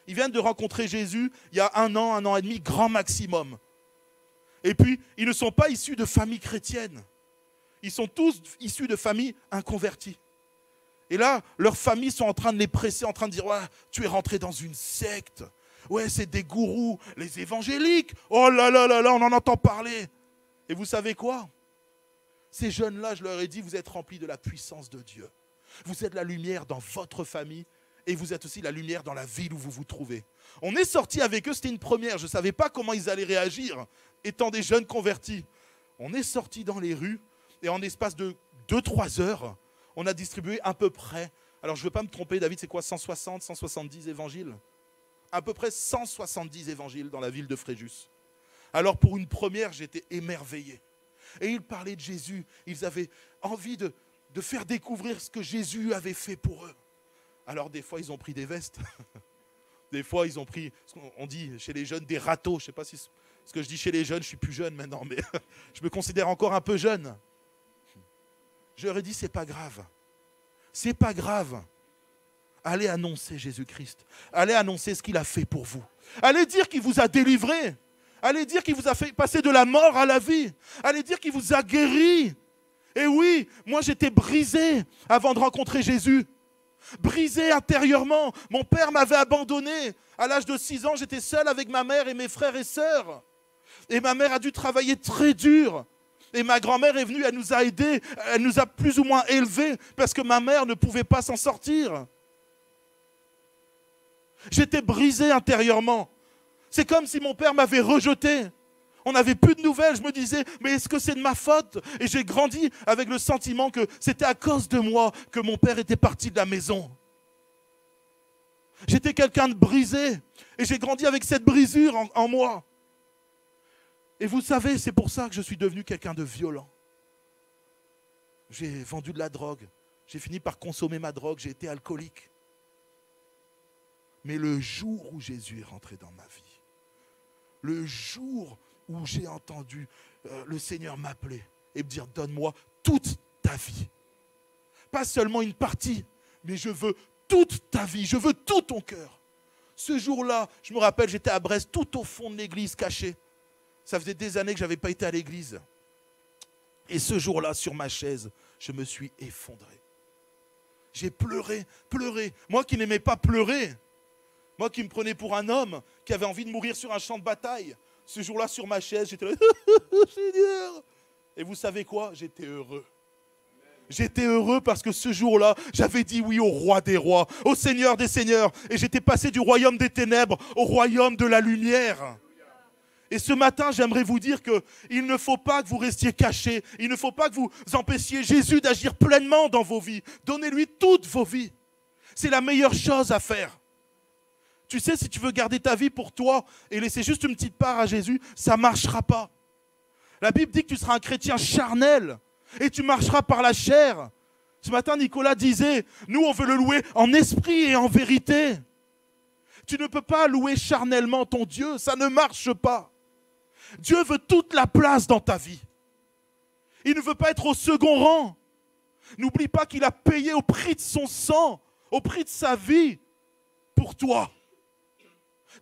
Ils viennent de rencontrer Jésus il y a 1 an et demi, grand maximum. Et puis, ils ne sont pas issus de familles chrétiennes. Ils sont tous issus de familles inconverties. Et là, leurs familles sont en train de les presser, en train de dire ouais, « tu es rentré dans une secte. Ouais, c'est des gourous, les évangéliques. Oh là là là là, on en entend parler. » Et vous savez quoi? Ces jeunes-là, je leur ai dit, vous êtes remplis de la puissance de Dieu. Vous êtes la lumière dans votre famille. Et vous êtes aussi la lumière dans la ville où vous vous trouvez. On est sortis avec eux, c'était une première. Je ne savais pas comment ils allaient réagir, étant des jeunes convertis. On est sortis dans les rues, et en espace de 2-3 heures, on a distribué à peu près, alors je ne veux pas me tromper, David, c'est quoi, 160, 170 évangiles? À peu près 170 évangiles dans la ville de Fréjus. Alors pour une première, j'étais émerveillé. Et ils parlaient de Jésus, ils avaient envie de faire découvrir ce que Jésus avait fait pour eux. Alors des fois, ils ont pris des vestes. Des fois, ils ont pris, on dit chez les jeunes, des râteaux. Je ne sais pas si ce que je dis chez les jeunes, je suis plus jeune maintenant, mais je me considère encore un peu jeune. Je leur ai dit, c'est pas grave. C'est pas grave. Allez annoncer Jésus-Christ. Allez annoncer ce qu'il a fait pour vous. Allez dire qu'il vous a délivré. Allez dire qu'il vous a fait passer de la mort à la vie. Allez dire qu'il vous a guéri. Et oui, moi j'étais brisé avant de rencontrer Jésus. Brisé intérieurement. Mon père m'avait abandonné. À l'âge de 6 ans, j'étais seul avec ma mère et mes frères et sœurs. Et ma mère a dû travailler très dur. Et ma grand-mère est venue, elle nous a aidés, elle nous a plus ou moins élevés parce que ma mère ne pouvait pas s'en sortir. J'étais brisé intérieurement. C'est comme si mon père m'avait rejeté. On n'avait plus de nouvelles. Je me disais, mais est-ce que c'est de ma faute? Et j'ai grandi avec le sentiment que c'était à cause de moi que mon père était parti de la maison. J'étais quelqu'un de brisé. Et j'ai grandi avec cette brisure en moi. Et vous savez, c'est pour ça que je suis devenu quelqu'un de violent. J'ai vendu de la drogue. J'ai fini par consommer ma drogue. J'ai été alcoolique. Mais le jour où Jésus est rentré dans ma vie, le jour où j'ai entendu le Seigneur m'appeler et me dire, donne-moi toute ta vie. Pas seulement une partie, mais je veux toute ta vie, je veux tout ton cœur. Ce jour-là, je me rappelle, j'étais à Brest, tout au fond de l'église, caché. Ça faisait des années que je n'avais pas été à l'église. Et ce jour-là, sur ma chaise, je me suis effondré. J'ai pleuré, pleuré. Moi qui n'aimais pas pleurer, moi qui me prenais pour un homme, qui avait envie de mourir sur un champ de bataille, ce jour-là, sur ma chaise, j'étais là, Seigneur. Et vous savez quoi? J'étais heureux. J'étais heureux parce que ce jour-là, j'avais dit oui au roi des rois, au Seigneur des seigneurs. Et j'étais passé du royaume des ténèbres au royaume de la lumière. Et ce matin, j'aimerais vous dire qu'il ne faut pas que vous restiez cachés. Il ne faut pas que vous empêchiez Jésus d'agir pleinement dans vos vies. Donnez-lui toutes vos vies. C'est la meilleure chose à faire. Tu sais, si tu veux garder ta vie pour toi et laisser juste une petite part à Jésus, ça ne marchera pas. La Bible dit que tu seras un chrétien charnel et tu marcheras par la chair. Ce matin, Nicolas disait, nous, on veut le louer en esprit et en vérité. Tu ne peux pas louer charnellement ton Dieu, ça ne marche pas. Dieu veut toute la place dans ta vie. Il ne veut pas être au second rang. N'oublie pas qu'il a payé au prix de son sang, au prix de sa vie, pour toi.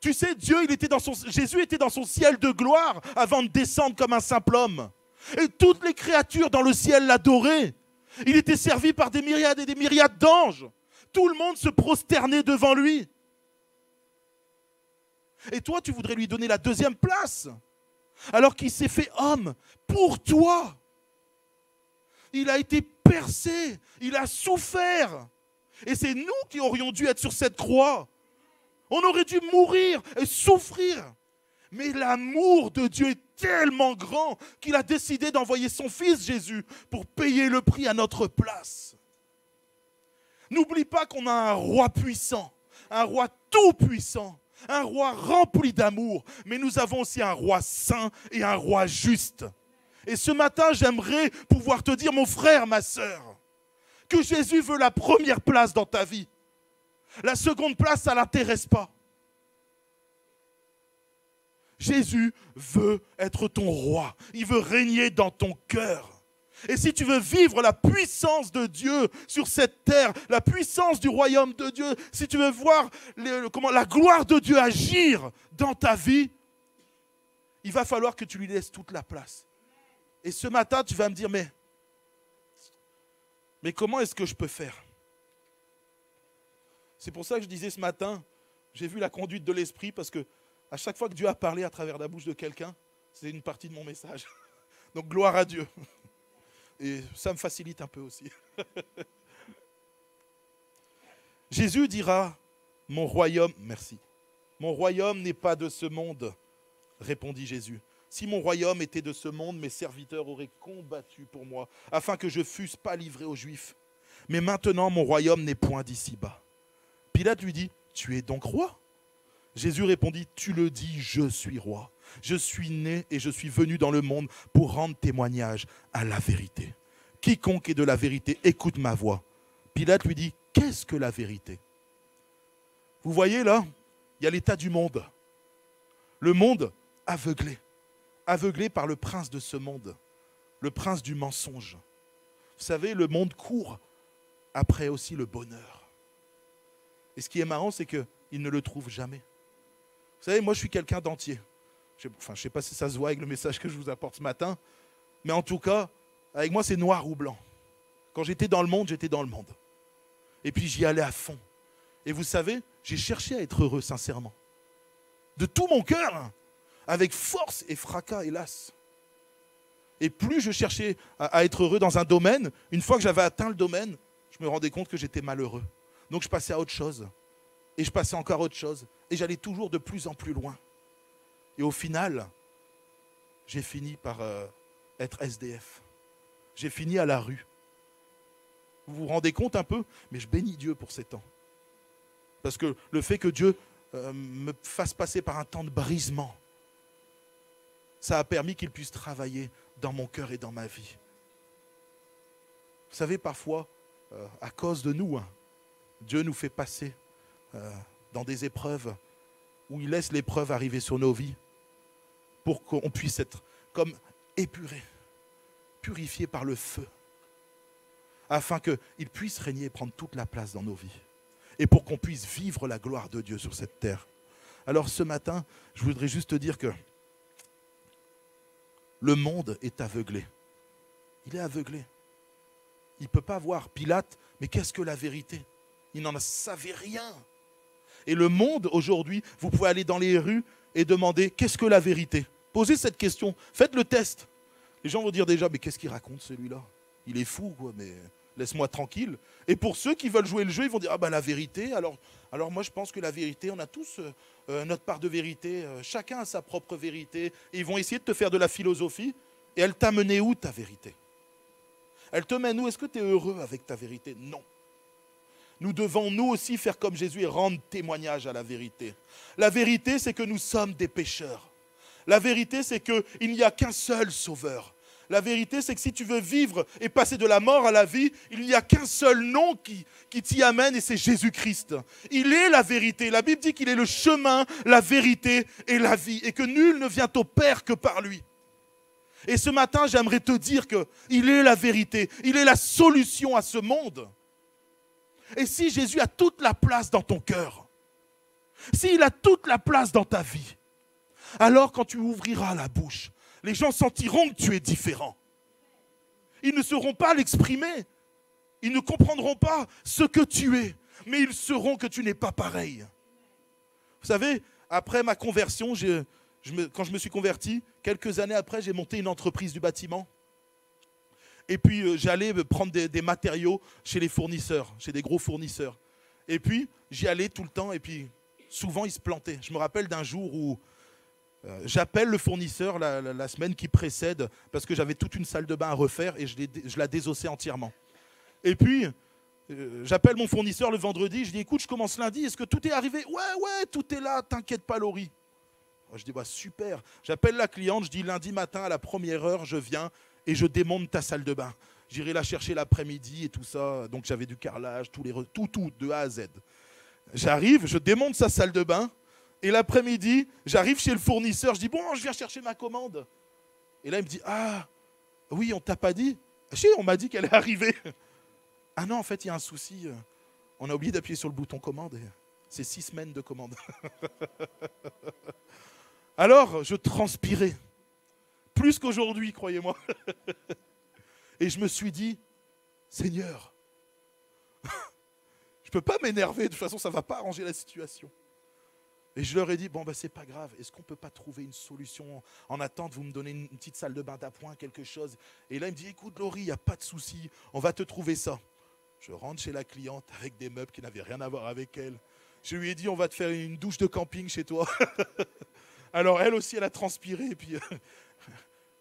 Tu sais, Jésus était dans son ciel de gloire avant de descendre comme un simple homme. Et toutes les créatures dans le ciel l'adoraient. Il était servi par des myriades et des myriades d'anges. Tout le monde se prosternait devant lui. Et toi, tu voudrais lui donner la deuxième place, alors qu'il s'est fait homme pour toi. Il a été percé, il a souffert. Et c'est nous qui aurions dû être sur cette croix. On aurait dû mourir et souffrir. Mais l'amour de Dieu est tellement grand qu'il a décidé d'envoyer son fils Jésus pour payer le prix à notre place. N'oublie pas qu'on a un roi puissant, un roi tout-puissant, un roi rempli d'amour, mais nous avons aussi un roi saint et un roi juste. Et ce matin, j'aimerais pouvoir te dire, mon frère, ma sœur, que Jésus veut la première place dans ta vie. La seconde place, ça ne l'intéresse pas. Jésus veut être ton roi. Il veut régner dans ton cœur. Et si tu veux vivre la puissance de Dieu sur cette terre, la puissance du royaume de Dieu, si tu veux voir la gloire de Dieu agir dans ta vie, il va falloir que tu lui laisses toute la place. Et ce matin, tu vas me dire, mais comment est-ce que je peux faire? C'est pour ça que je disais ce matin, j'ai vu la conduite de l'Esprit, parce que à chaque fois que Dieu a parlé à travers la bouche de quelqu'un, c'est une partie de mon message. Donc gloire à Dieu. Et ça me facilite un peu aussi. Jésus dira, mon royaume, merci, mon royaume n'est pas de ce monde, répondit Jésus. Si mon royaume était de ce monde, mes serviteurs auraient combattu pour moi, afin que je ne fusse pas livré aux Juifs. Mais maintenant, mon royaume n'est point d'ici-bas. Pilate lui dit, tu es donc roi? Jésus répondit, tu le dis, je suis roi. Je suis né et je suis venu dans le monde pour rendre témoignage à la vérité. Quiconque est de la vérité, écoute ma voix. Pilate lui dit, qu'est-ce que la vérité? Vous voyez là, il y a l'état du monde. Le monde aveuglé. Aveuglé par le prince de ce monde, le prince du mensonge. Vous savez, le monde court après aussi le bonheur. Et ce qui est marrant, c'est qu'il ne le trouve jamais. Vous savez, moi je suis quelqu'un d'entier. Je ne sais pas si ça se voit avec le message que je vous apporte ce matin, mais en tout cas, avec moi c'est noir ou blanc. Quand j'étais dans le monde, j'étais dans le monde. Et puis j'y allais à fond. Et vous savez, j'ai cherché à être heureux sincèrement. De tout mon cœur, hein, avec force et fracas, hélas. Et plus je cherchais à être heureux dans un domaine, une fois que j'avais atteint le domaine, je me rendais compte que j'étais malheureux. Donc je passais à autre chose. Et je passais encore à autre chose. Et j'allais toujours de plus en plus loin. Et au final, j'ai fini par être SDF. J'ai fini à la rue. Vous vous rendez compte un peu? Mais je bénis Dieu pour ces temps. Parce que le fait que Dieu me fasse passer par un temps de brisement, ça a permis qu'il puisse travailler dans mon cœur et dans ma vie. Vous savez, parfois, à cause de nous, hein, Dieu nous fait passer dans des épreuves où il laisse l'épreuve arriver sur nos vies pour qu'on puisse être comme épuré, purifié par le feu, afin qu'il puisse régner et prendre toute la place dans nos vies et pour qu'on puisse vivre la gloire de Dieu sur cette terre. Alors ce matin, je voudrais juste te dire que le monde est aveuglé. Il est aveuglé. Il ne peut pas voir. Pilate, mais qu'est-ce que la vérité? Il n'en savait rien. Et le monde, aujourd'hui, vous pouvez aller dans les rues et demander, qu'est-ce que la vérité? Posez cette question, faites le test. Les gens vont dire déjà, mais qu'est-ce qu'il raconte celui-là? Il est fou, quoi, mais laisse-moi tranquille. Et pour ceux qui veulent jouer le jeu, ils vont dire, ah ben la vérité, alors moi je pense que la vérité, on a tous notre part de vérité, chacun a sa propre vérité. Et ils vont essayer de te faire de la philosophie, et elle t'a mené où ta vérité? Elle te mène où? Est-ce que tu es heureux avec ta vérité? Non. Nous devons nous aussi faire comme Jésus et rendre témoignage à la vérité. La vérité, c'est que nous sommes des pécheurs. La vérité, c'est qu'il n'y a qu'un seul sauveur. La vérité, c'est que si tu veux vivre et passer de la mort à la vie, il n'y a qu'un seul nom qui t'y amène et c'est Jésus-Christ. Il est la vérité. La Bible dit qu'il est le chemin, la vérité et la vie et que nul ne vient au Père que par lui. Et ce matin, j'aimerais te dire qu'il est la vérité. Il est la solution à ce monde. Et si Jésus a toute la place dans ton cœur, s'il a toute la place dans ta vie, alors quand tu ouvriras la bouche, les gens sentiront que tu es différent. Ils ne sauront pas l'exprimer. Ils ne comprendront pas ce que tu es, mais ils sauront que tu n'es pas pareil. Vous savez, après ma conversion, quand je me suis converti, quelques années après, j'ai monté une entreprise du bâtiment. Et puis, j'allais prendre des matériaux chez les fournisseurs, chez des gros fournisseurs. Et puis, j'y allais tout le temps, et puis, souvent, ils se plantaient. Je me rappelle d'un jour où j'appelle le fournisseur la semaine qui précède, parce que j'avais toute une salle de bain à refaire, et je la désossais entièrement. Et puis, j'appelle mon fournisseur le vendredi, je dis, écoute, je commence lundi, est-ce que tout est arrivé? Ouais, tout est là, t'inquiète pas, Laurie. Je dis, bah, super. J'appelle la cliente, je dis, lundi matin, à la première heure, je viens et je démonte ta salle de bain. J'irai la chercher l'après-midi et tout ça. Donc, j'avais du carrelage, tout, de A à Z. J'arrive, je démonte sa salle de bain, et l'après-midi, j'arrive chez le fournisseur, je dis, bon, je viens chercher ma commande. Et là, il me dit, ah, oui, on t'a pas dit? Si, on m'a dit qu'elle est arrivée. Ah non, en fait, il y a un souci. On a oublié d'appuyer sur le bouton commande. C'est 6 semaines de commande. Alors, je transpirais. Plus qu'aujourd'hui, croyez-moi. Et je me suis dit, Seigneur, je ne peux pas m'énerver. De toute façon, ça ne va pas arranger la situation. Et je leur ai dit, bon, c'est pas grave. Est-ce qu'on ne peut pas trouver une solution? En attente, vous me donnez une petite salle de bain d'appoint, quelque chose. Et là, il me dit, écoute, Laurie, il n'y a pas de souci. On va te trouver ça. Je rentre chez la cliente avec des meubles qui n'avaient rien à voir avec elle. Je lui ai dit, on va te faire une douche de camping chez toi. Alors, elle aussi, elle a transpiré. Et puis,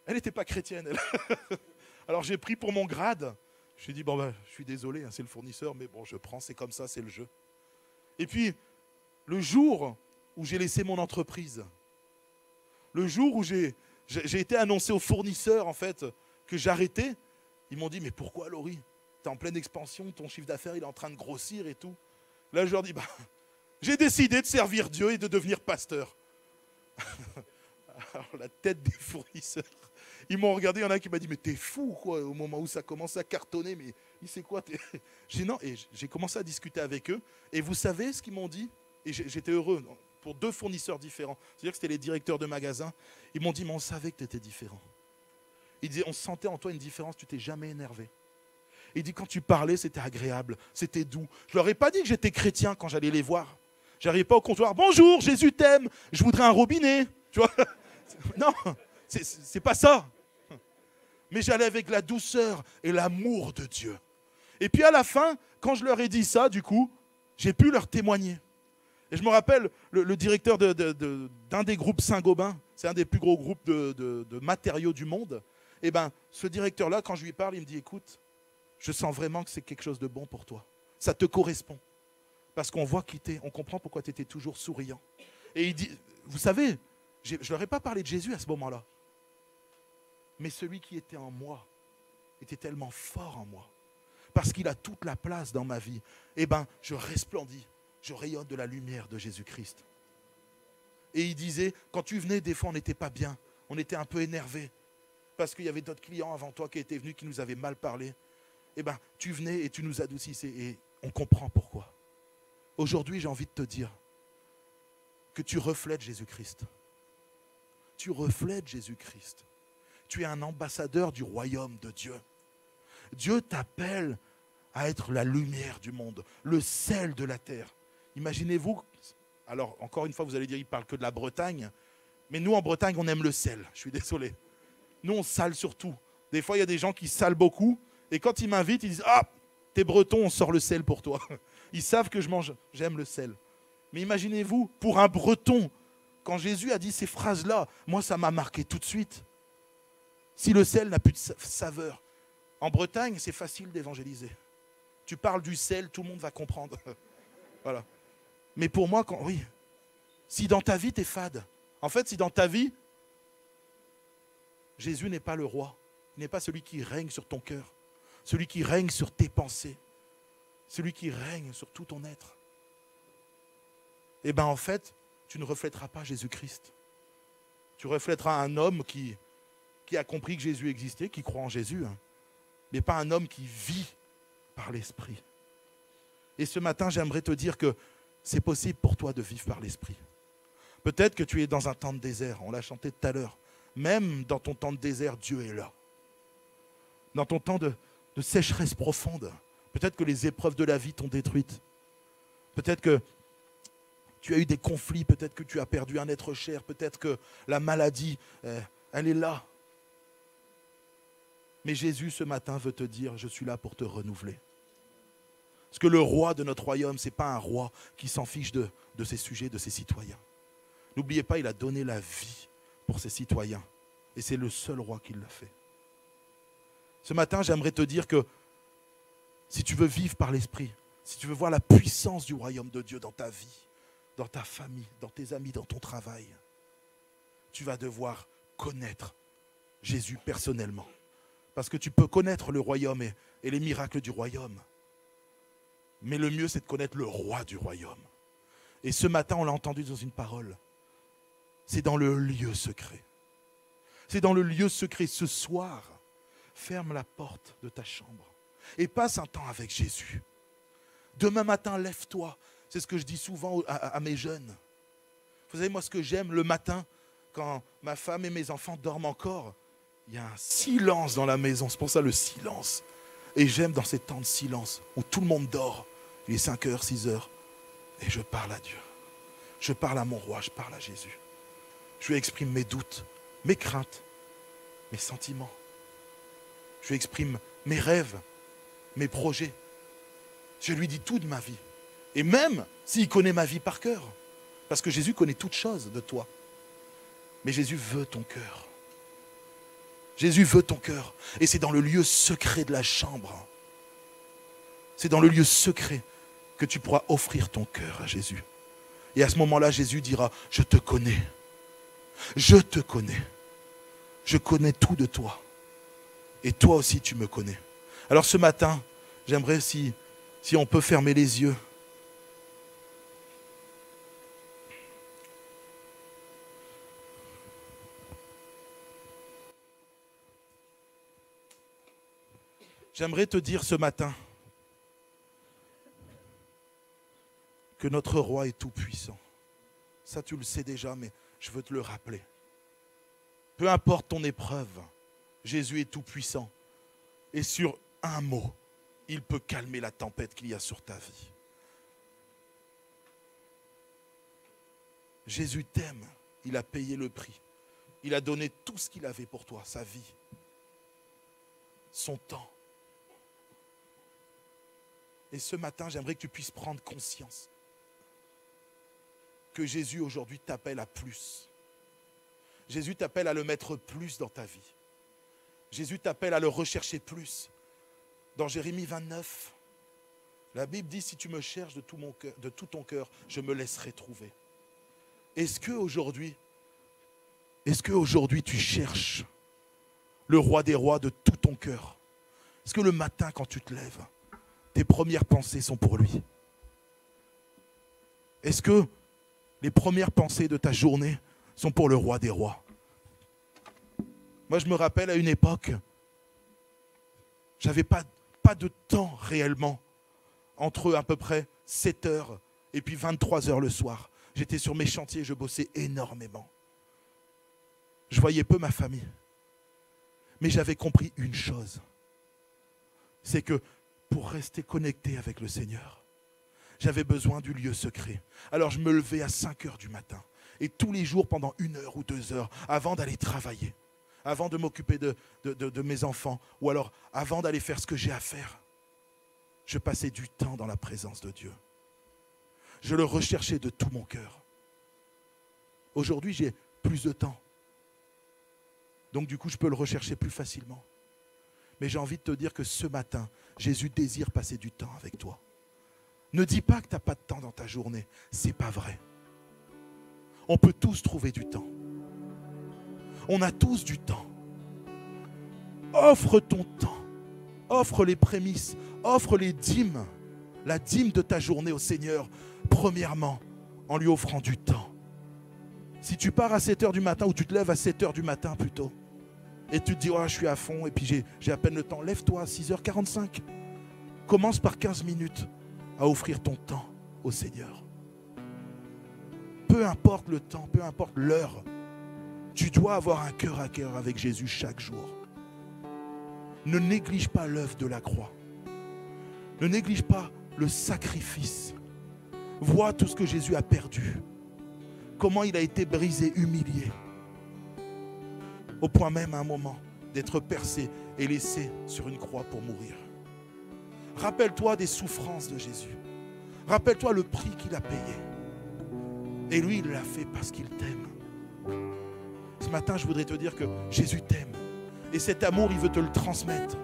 elle n'était pas chrétienne. Elle. Alors, j'ai pris pour mon grade. Je lui ai dit, bon, je suis désolé, hein, c'est le fournisseur, mais bon, je prends, c'est comme ça, c'est le jeu. Et puis, le jour où j'ai laissé mon entreprise, le jour où j'ai été annoncé aux fournisseurs, en fait, que j'arrêtais, ils m'ont dit, mais pourquoi, Laurie? Tu es en pleine expansion, ton chiffre d'affaires, il est en train de grossir et tout. Là, je leur dis, j'ai décidé de servir Dieu et de devenir pasteur. Alors, la tête des fournisseurs, ils m'ont regardé, il y en a qui m'a dit, mais t'es fou, quoi, au moment où ça commence à cartonner, mais il sait quoi? J'ai dit non, et j'ai commencé à discuter avec eux, et vous savez ce qu'ils m'ont dit? Et j'étais heureux, pour 2 fournisseurs différents, c'est-à-dire que c'était les directeurs de magasins, ils m'ont dit, mais on savait que tu étais différent. Ils disaient, on sentait en toi une différence, tu t'es jamais énervé. Il dit, quand tu parlais, c'était agréable, c'était doux. Je leur ai pas dit que j'étais chrétien quand j'allais les voir. J'arrivais pas au comptoir, bonjour, Jésus t'aime, je voudrais un robinet. Tu vois? Non, c'est pas ça. Mais j'allais avec la douceur et l'amour de Dieu. Et puis à la fin, quand je leur ai dit ça, du coup, j'ai pu leur témoigner. Et je me rappelle, le directeur d'un des groupes Saint-Gobain, c'est un des plus gros groupes de matériaux du monde, et ce directeur-là, quand je lui parle, il me dit, écoute, je sens vraiment que c'est quelque chose de bon pour toi. Ça te correspond. Parce qu'on voit qui t'es, on comprend pourquoi tu étais toujours souriant. Et il dit, vous savez, je ne leur ai pas parlé de Jésus à ce moment-là. Mais celui qui était en moi était tellement fort en moi. Parce qu'il a toute la place dans ma vie. Je resplendis, je rayonne de la lumière de Jésus-Christ. Et il disait, quand tu venais, des fois on n'était pas bien, on était un peu énervé. Parce qu'il y avait d'autres clients avant toi qui étaient venus, qui nous avaient mal parlé. Tu venais et tu nous adoucissais et on comprend pourquoi. Aujourd'hui, j'ai envie de te dire que tu reflètes Jésus-Christ. Tu reflètes Jésus-Christ. Tu es un ambassadeur du royaume de Dieu. Dieu t'appelle à être la lumière du monde, le sel de la terre. Imaginez-vous, alors encore une fois, vous allez dire, il ne parle que de la Bretagne, mais nous en Bretagne, on aime le sel, je suis désolé. Nous, on sale surtout. Des fois, il y a des gens qui salent beaucoup, et quand ils m'invitent, ils disent, ah, t'es breton, on sort le sel pour toi. Ils savent que j'aime le sel. Mais imaginez-vous, pour un breton, quand Jésus a dit ces phrases-là, moi, ça m'a marqué tout de suite. Si le sel n'a plus de saveur, en Bretagne, c'est facile d'évangéliser. Tu parles du sel, tout le monde va comprendre. Voilà. Mais pour moi, si dans ta vie, tu es fade, en fait, si dans ta vie, Jésus n'est pas le roi, il n'est pas celui qui règne sur ton cœur, celui qui règne sur tes pensées, celui qui règne sur tout ton être, en fait, tu ne reflèteras pas Jésus-Christ. Tu reflèteras un homme qui a compris que Jésus existait, qui croit en Jésus, mais pas un homme qui vit par l'Esprit. Et ce matin, j'aimerais te dire que c'est possible pour toi de vivre par l'Esprit. Peut-être que tu es dans un temps de désert, on l'a chanté tout à l'heure. Même dans ton temps de désert, Dieu est là. Dans ton temps de sécheresse profonde, peut-être que les épreuves de la vie t'ont détruite. Peut-être que tu as eu des conflits, peut-être que tu as perdu un être cher, peut-être que la maladie, elle est là. Mais Jésus, ce matin, veut te dire, je suis là pour te renouveler. Parce que le roi de notre royaume, ce n'est pas un roi qui s'en fiche de ses sujets, de ses citoyens. N'oubliez pas, il a donné la vie pour ses citoyens. Et c'est le seul roi qui l'a fait. Ce matin, j'aimerais te dire que si tu veux vivre par l'Esprit, si tu veux voir la puissance du royaume de Dieu dans ta vie, dans ta famille, dans tes amis, dans ton travail, tu vas devoir connaître Jésus personnellement. Parce que tu peux connaître le royaume et les miracles du royaume. Mais le mieux, c'est de connaître le roi du royaume. Et ce matin, on l'a entendu dans une parole. C'est dans le lieu secret. C'est dans le lieu secret. Ce soir, ferme la porte de ta chambre et passe un temps avec Jésus. Demain matin, lève-toi. C'est ce que je dis souvent à mes jeunes. Vous savez, moi, ce que j'aime le matin, quand ma femme et mes enfants dorment encore, il y a un silence dans la maison. C'est pour ça le silence. Et j'aime dans ces temps de silence où tout le monde dort. Il est 5h, 6h. Et je parle à Dieu. Je parle à mon roi, je parle à Jésus. Je lui exprime mes doutes, mes craintes, mes sentiments. Je lui exprime mes rêves, mes projets. Je lui dis tout de ma vie. Et même s'il connaît ma vie par cœur. Parce que Jésus connaît toutes choses de toi. Mais Jésus veut ton cœur. Jésus veut ton cœur. Et c'est dans le lieu secret de la chambre. C'est dans le lieu secret que tu pourras offrir ton cœur à Jésus. Et à ce moment-là, Jésus dira, je te connais. Je te connais. Je connais tout de toi. Et toi aussi, tu me connais. Alors ce matin, j'aimerais si on peut fermer les yeux. J'aimerais te dire ce matin que notre roi est tout puissant. Ça, tu le sais déjà, mais je veux te le rappeler. Peu importe ton épreuve, Jésus est tout puissant. Et sur un mot, il peut calmer la tempête qu'il y a sur ta vie. Jésus t'aime, il a payé le prix. Il a donné tout ce qu'il avait pour toi, sa vie, son temps. Et ce matin, j'aimerais que tu puisses prendre conscience que Jésus aujourd'hui t'appelle à plus. Jésus t'appelle à le mettre plus dans ta vie. Jésus t'appelle à le rechercher plus. Dans Jérémie 29, la Bible dit, si tu me cherches de tout ton cœur, je me laisserai trouver. Est-ce qu'aujourd'hui tu cherches le roi des rois de tout ton cœur? Est-ce que le matin, quand tu te lèves, tes premières pensées sont pour lui? Est-ce que les premières pensées de ta journée sont pour le roi des rois? Moi, je me rappelle à une époque, j'avais pas de temps réellement entre à peu près 7h et puis 23h le soir. J'étais sur mes chantiers, je bossais énormément. Je voyais peu ma famille. Mais j'avais compris une chose, c'est que pour rester connecté avec le Seigneur, j'avais besoin du lieu secret. Alors je me levais à 5h du matin. Et tous les jours, pendant 1 heure ou 2 heures, avant d'aller travailler, avant de m'occuper de mes enfants, ou alors avant d'aller faire ce que j'ai à faire, je passais du temps dans la présence de Dieu. Je le recherchais de tout mon cœur. Aujourd'hui, j'ai plus de temps. Donc du coup, je peux le rechercher plus facilement. Mais j'ai envie de te dire que ce matin, Jésus désire passer du temps avec toi. Ne dis pas que tu n'as pas de temps dans ta journée. Ce n'est pas vrai. On peut tous trouver du temps. On a tous du temps. Offre ton temps. Offre les prémices. Offre les dîmes. La dîme de ta journée au Seigneur. Premièrement, en lui offrant du temps. Si tu pars à 7h du matin ou tu te lèves à 7h du matin plutôt, et tu te dis, oh, je suis à fond et puis j'ai à peine le temps, lève-toi à 6h45. Commence par 15 minutes à offrir ton temps au Seigneur. peu importe le temps, peu importe l'heure, tu dois avoir un cœur à cœur avec Jésus chaque jour. Ne néglige pas l'œuvre de la croix. Ne néglige pas le sacrifice. Vois tout ce que Jésus a perdu. Comment il a été brisé, humilié. Au point même à un moment d'être percé et laissé sur une croix pour mourir. Rappelle-toi des souffrances de Jésus. Rappelle-toi le prix qu'il a payé. Et lui, il l'a fait parce qu'il t'aime. Ce matin, je voudrais te dire que Jésus t'aime. Et cet amour, il veut te le transmettre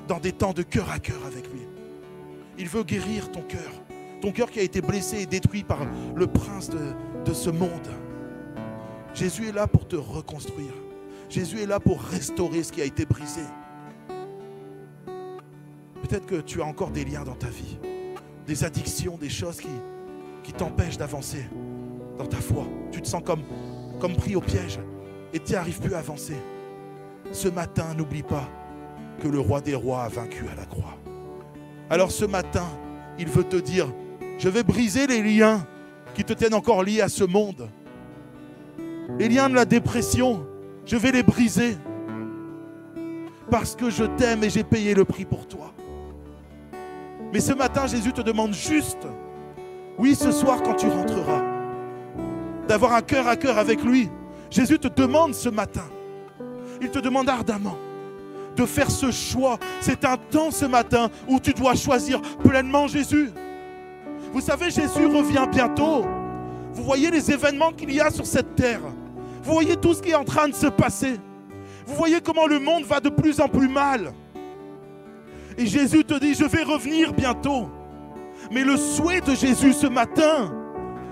dans des temps de cœur à cœur avec lui. Il veut guérir ton cœur qui a été blessé et détruit par le prince de ce monde. Jésus est là pour te reconstruire. Jésus est là pour restaurer ce qui a été brisé. Peut-être que tu as encore des liens dans ta vie, des addictions, des choses qui t'empêchent d'avancer dans ta foi. Tu te sens comme pris au piège et tu n'y arrives plus à avancer. Ce matin, n'oublie pas que le roi des rois a vaincu à la croix. Alors ce matin, il veut te dire, je vais briser les liens qui te tiennent encore liés à ce monde. Les liens de la dépression, je vais les briser. Parce que je t'aime et j'ai payé le prix pour toi. Mais ce matin, Jésus te demande juste, oui, ce soir quand tu rentreras, d'avoir un cœur à cœur avec lui. Jésus te demande ce matin, il te demande ardemment de faire ce choix. C'est un temps ce matin où tu dois choisir pleinement Jésus. Vous savez, Jésus revient bientôt. Vous voyez les événements qu'il y a sur cette terre. Vous voyez tout ce qui est en train de se passer. Vous voyez comment le monde va de plus en plus mal. Et Jésus te dit, je vais revenir bientôt. Mais le souhait de Jésus ce matin,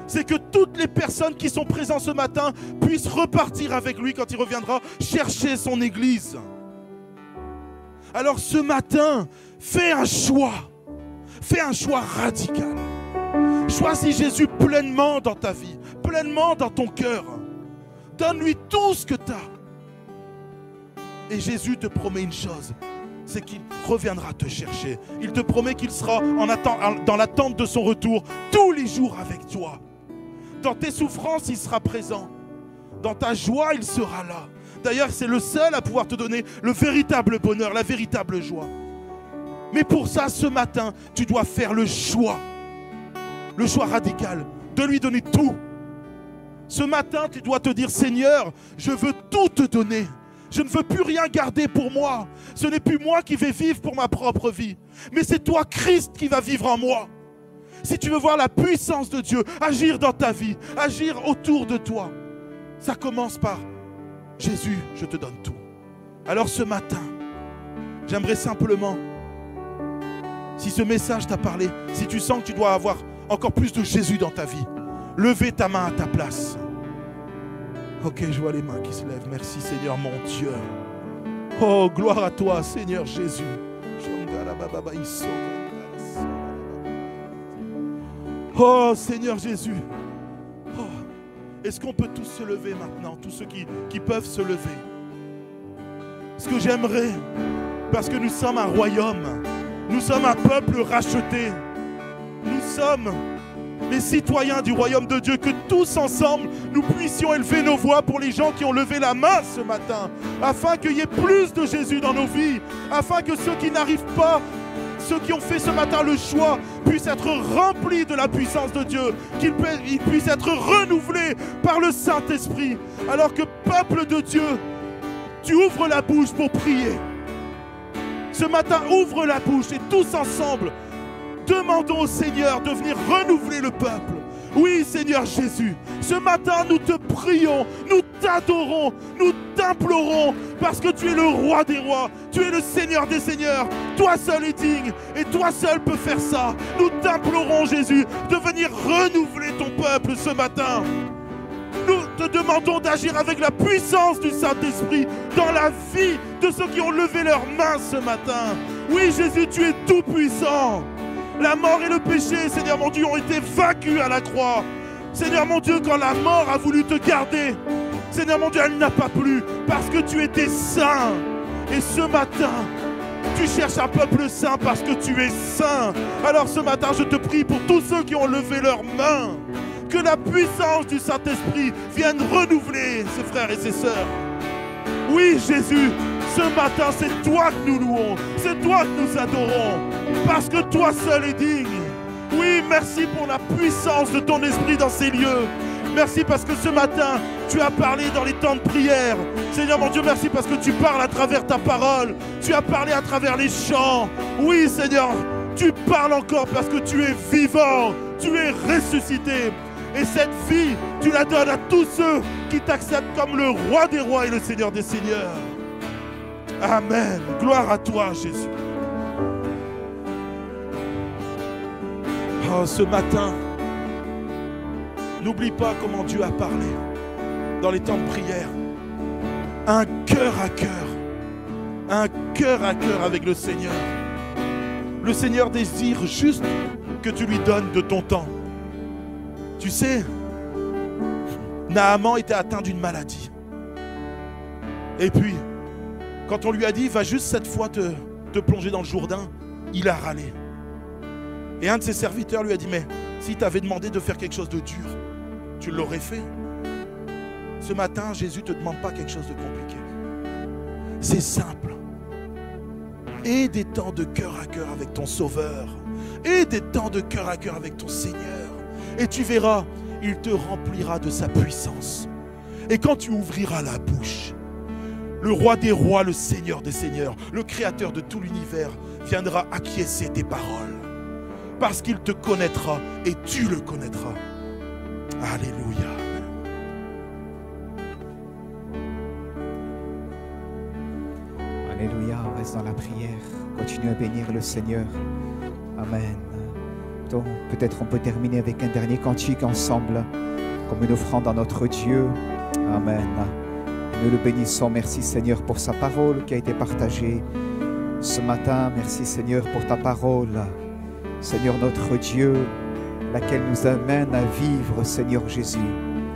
c'est que toutes les personnes qui sont présentes ce matin puissent repartir avec lui quand il reviendra chercher son église. Alors ce matin, fais un choix radical. Choisis Jésus pleinement dans ta vie, pleinement dans ton cœur. Donne-lui tout ce que tu as. Et Jésus te promet une chose, c'est qu'il reviendra te chercher. Il te promet qu'il sera dans l'attente de son retour tous les jours avec toi. Dans tes souffrances, il sera présent. Dans ta joie, il sera là. D'ailleurs, c'est le seul à pouvoir te donner le véritable bonheur, la véritable joie. Mais pour ça, ce matin, tu dois faire le choix radical, de lui donner tout. Ce matin, tu dois te dire, Seigneur, je veux tout te donner. Je ne veux plus rien garder pour moi. Ce n'est plus moi qui vais vivre pour ma propre vie, mais c'est toi, Christ, qui va vivre en moi. Si tu veux voir la puissance de Dieu agir dans ta vie, agir autour de toi, ça commence par Jésus, je te donne tout. Alors ce matin, j'aimerais simplement, si ce message t'a parlé, si tu sens que tu dois avoir encore plus de Jésus dans ta vie, levez ta main à ta place. Ok, je vois les mains qui se lèvent. Merci Seigneur mon Dieu. Oh, gloire à toi Seigneur Jésus. Oh Seigneur Jésus. Oh. Est-ce qu'on peut tous se lever maintenant, tous ceux qui peuvent se lever? Ce que j'aimerais, parce que nous sommes un royaume, nous sommes un peuple racheté, nous sommes les citoyens du royaume de Dieu, que tous ensemble nous puissions élever nos voix pour les gens qui ont levé la main ce matin, afin qu'il y ait plus de Jésus dans nos vies, afin que ceux qui n'arrivent pas, ceux qui ont fait ce matin le choix, puissent être remplis de la puissance de Dieu, qu'ils puissent être renouvelés par le Saint-Esprit. Alors que peuple de Dieu, tu ouvres la bouche pour prier. Ce matin, ouvre la bouche et tous ensemble, demandons au Seigneur de venir renouveler le peuple. Oui, Seigneur Jésus, ce matin, nous te prions, nous t'adorons, nous t'implorons, parce que tu es le roi des rois, tu es le Seigneur des seigneurs. Toi seul es digne et toi seul peux faire ça. Nous t'implorons, Jésus, de venir renouveler ton peuple ce matin. Nous te demandons d'agir avec la puissance du Saint-Esprit dans la vie de ceux qui ont levé leurs mains ce matin. Oui, Jésus, tu es tout puissant. La mort et le péché, Seigneur mon Dieu, ont été vaincus à la croix. Seigneur mon Dieu, quand la mort a voulu te garder, Seigneur mon Dieu, elle n'a pas plu parce que tu étais saint. Et ce matin, tu cherches un peuple saint parce que tu es saint. Alors ce matin, je te prie pour tous ceux qui ont levé leurs mains. Que la puissance du Saint-Esprit vienne renouveler ses frères et ses sœurs. Oui, Jésus, ce matin, c'est toi que nous louons, c'est toi que nous adorons, parce que toi seul es digne. Oui, merci pour la puissance de ton esprit dans ces lieux. Merci parce que ce matin, tu as parlé dans les temps de prière. Seigneur mon Dieu, merci parce que tu parles à travers ta parole. Tu as parlé à travers les chants. Oui, Seigneur, tu parles encore parce que tu es vivant, tu es ressuscité. Et cette vie, tu la donnes à tous ceux qui t'acceptent comme le roi des rois et le Seigneur des seigneurs. Amen. Gloire à toi, Jésus. Oh, ce matin, n'oublie pas comment Dieu a parlé dans les temps de prière. Un cœur à cœur avec le Seigneur. Le Seigneur désire juste que tu lui donnes de ton temps. Tu sais, Naaman était atteint d'une maladie. Et puis, quand on lui a dit, va juste cette fois te plonger dans le Jourdain, il a râlé. Et un de ses serviteurs lui a dit, mais si tu avais demandé de faire quelque chose de dur, tu l'aurais fait. Ce matin, Jésus ne te demande pas quelque chose de compliqué. C'est simple. Et des temps de cœur à cœur avec ton Sauveur. Et des temps de cœur à cœur avec ton Seigneur. Et tu verras, il te remplira de sa puissance. Et quand tu ouvriras la bouche, le roi des rois, le Seigneur des seigneurs, le créateur de tout l'univers, viendra acquiescer tes paroles. Parce qu'il te connaîtra et tu le connaîtras. Alléluia. Alléluia, reste dans la prière. Continue à bénir le Seigneur. Amen. Donc, peut-être on peut terminer avec un dernier cantique ensemble, comme une offrande à notre Dieu. Amen. Nous le bénissons. Merci Seigneur pour sa parole qui a été partagée ce matin. Merci Seigneur pour ta parole. Seigneur notre Dieu, laquelle nous amène à vivre, Seigneur Jésus,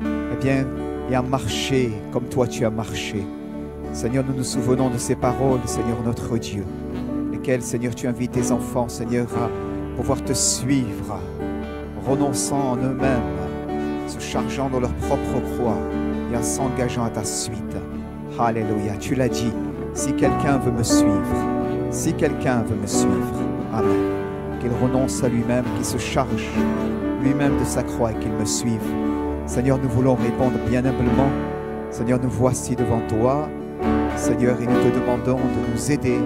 eh bien, et à marcher comme toi tu as marché. Seigneur, nous nous souvenons de ces paroles, Seigneur notre Dieu, lesquelles, Seigneur, tu invites tes enfants, Seigneur, à pouvoir te suivre, renonçant en eux-mêmes, se chargeant de leur propre croix et en s'engageant à ta suite. Alléluia, tu l'as dit, si quelqu'un veut me suivre, si quelqu'un veut me suivre, amen, qu'il renonce à lui-même, qu'il se charge lui-même de sa croix et qu'il me suive. Seigneur, nous voulons répondre bien humblement. Seigneur, nous voici devant toi. Seigneur, et nous te demandons de nous aider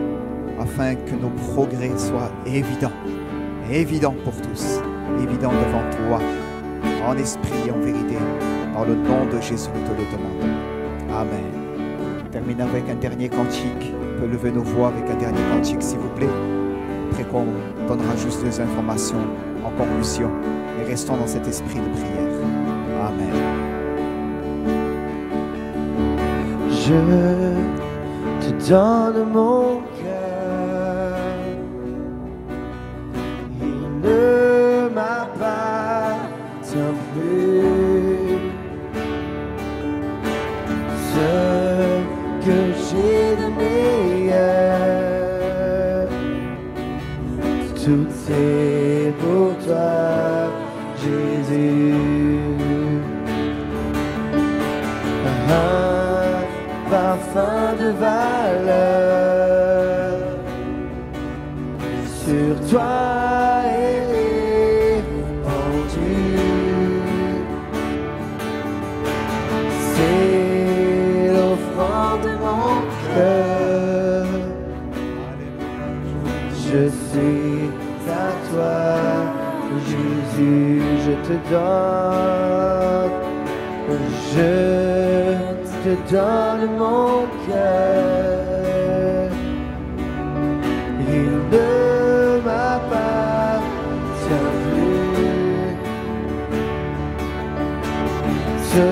afin que nos progrès soient évidents pour tous, évidents devant toi, en esprit et en vérité. Dans le nom de Jésus, nous te le demandons. Amen. On termine avec un dernier cantique. On peut lever nos voix avec un dernier cantique, s'il vous plaît. Après qu'on donnera juste des informations en conclusion. Et restons dans cet esprit de prière. Amen. Je te donne mon cœur. Il ne m'appartient plus. Ce que j'ai de meilleur, tout c'est pour toi, Jésus. Un parfum de valeur sur toi est répandu. C'est l'offrande de mon cœur. Je suis à toi, Jésus, je te donne. Je te donne mon cœur. Il ne m'appartient plus. Ce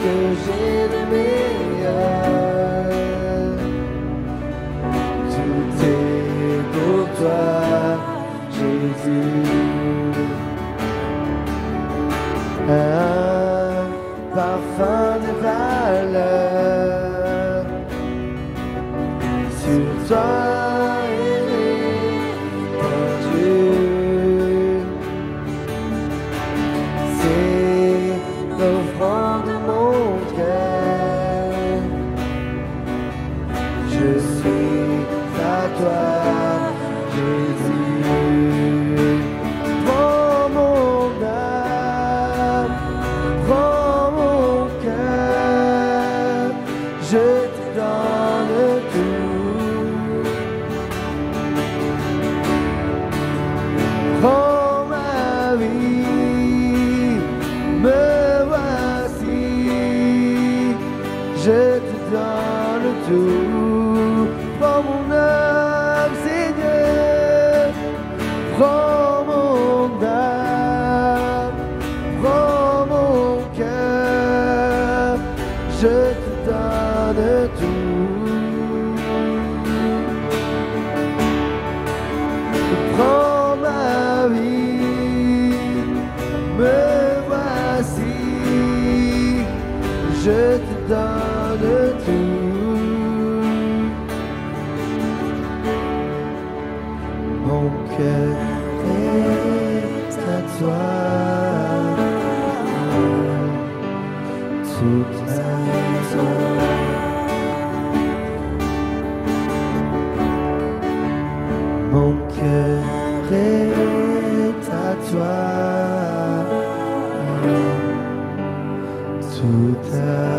que j'ai de meilleur, tout est pour toi, Jésus. Un parfum de valeur sur toi est répandu. C'est je te donne tout. Prends mon âme, Seigneur, prends mon âme, prends mon cœur, je te donne tout. Prends ma vie, me voici, je te donne tout. Mon cœur est à toi, toute ma vie. Mon cœur est à toi, tout à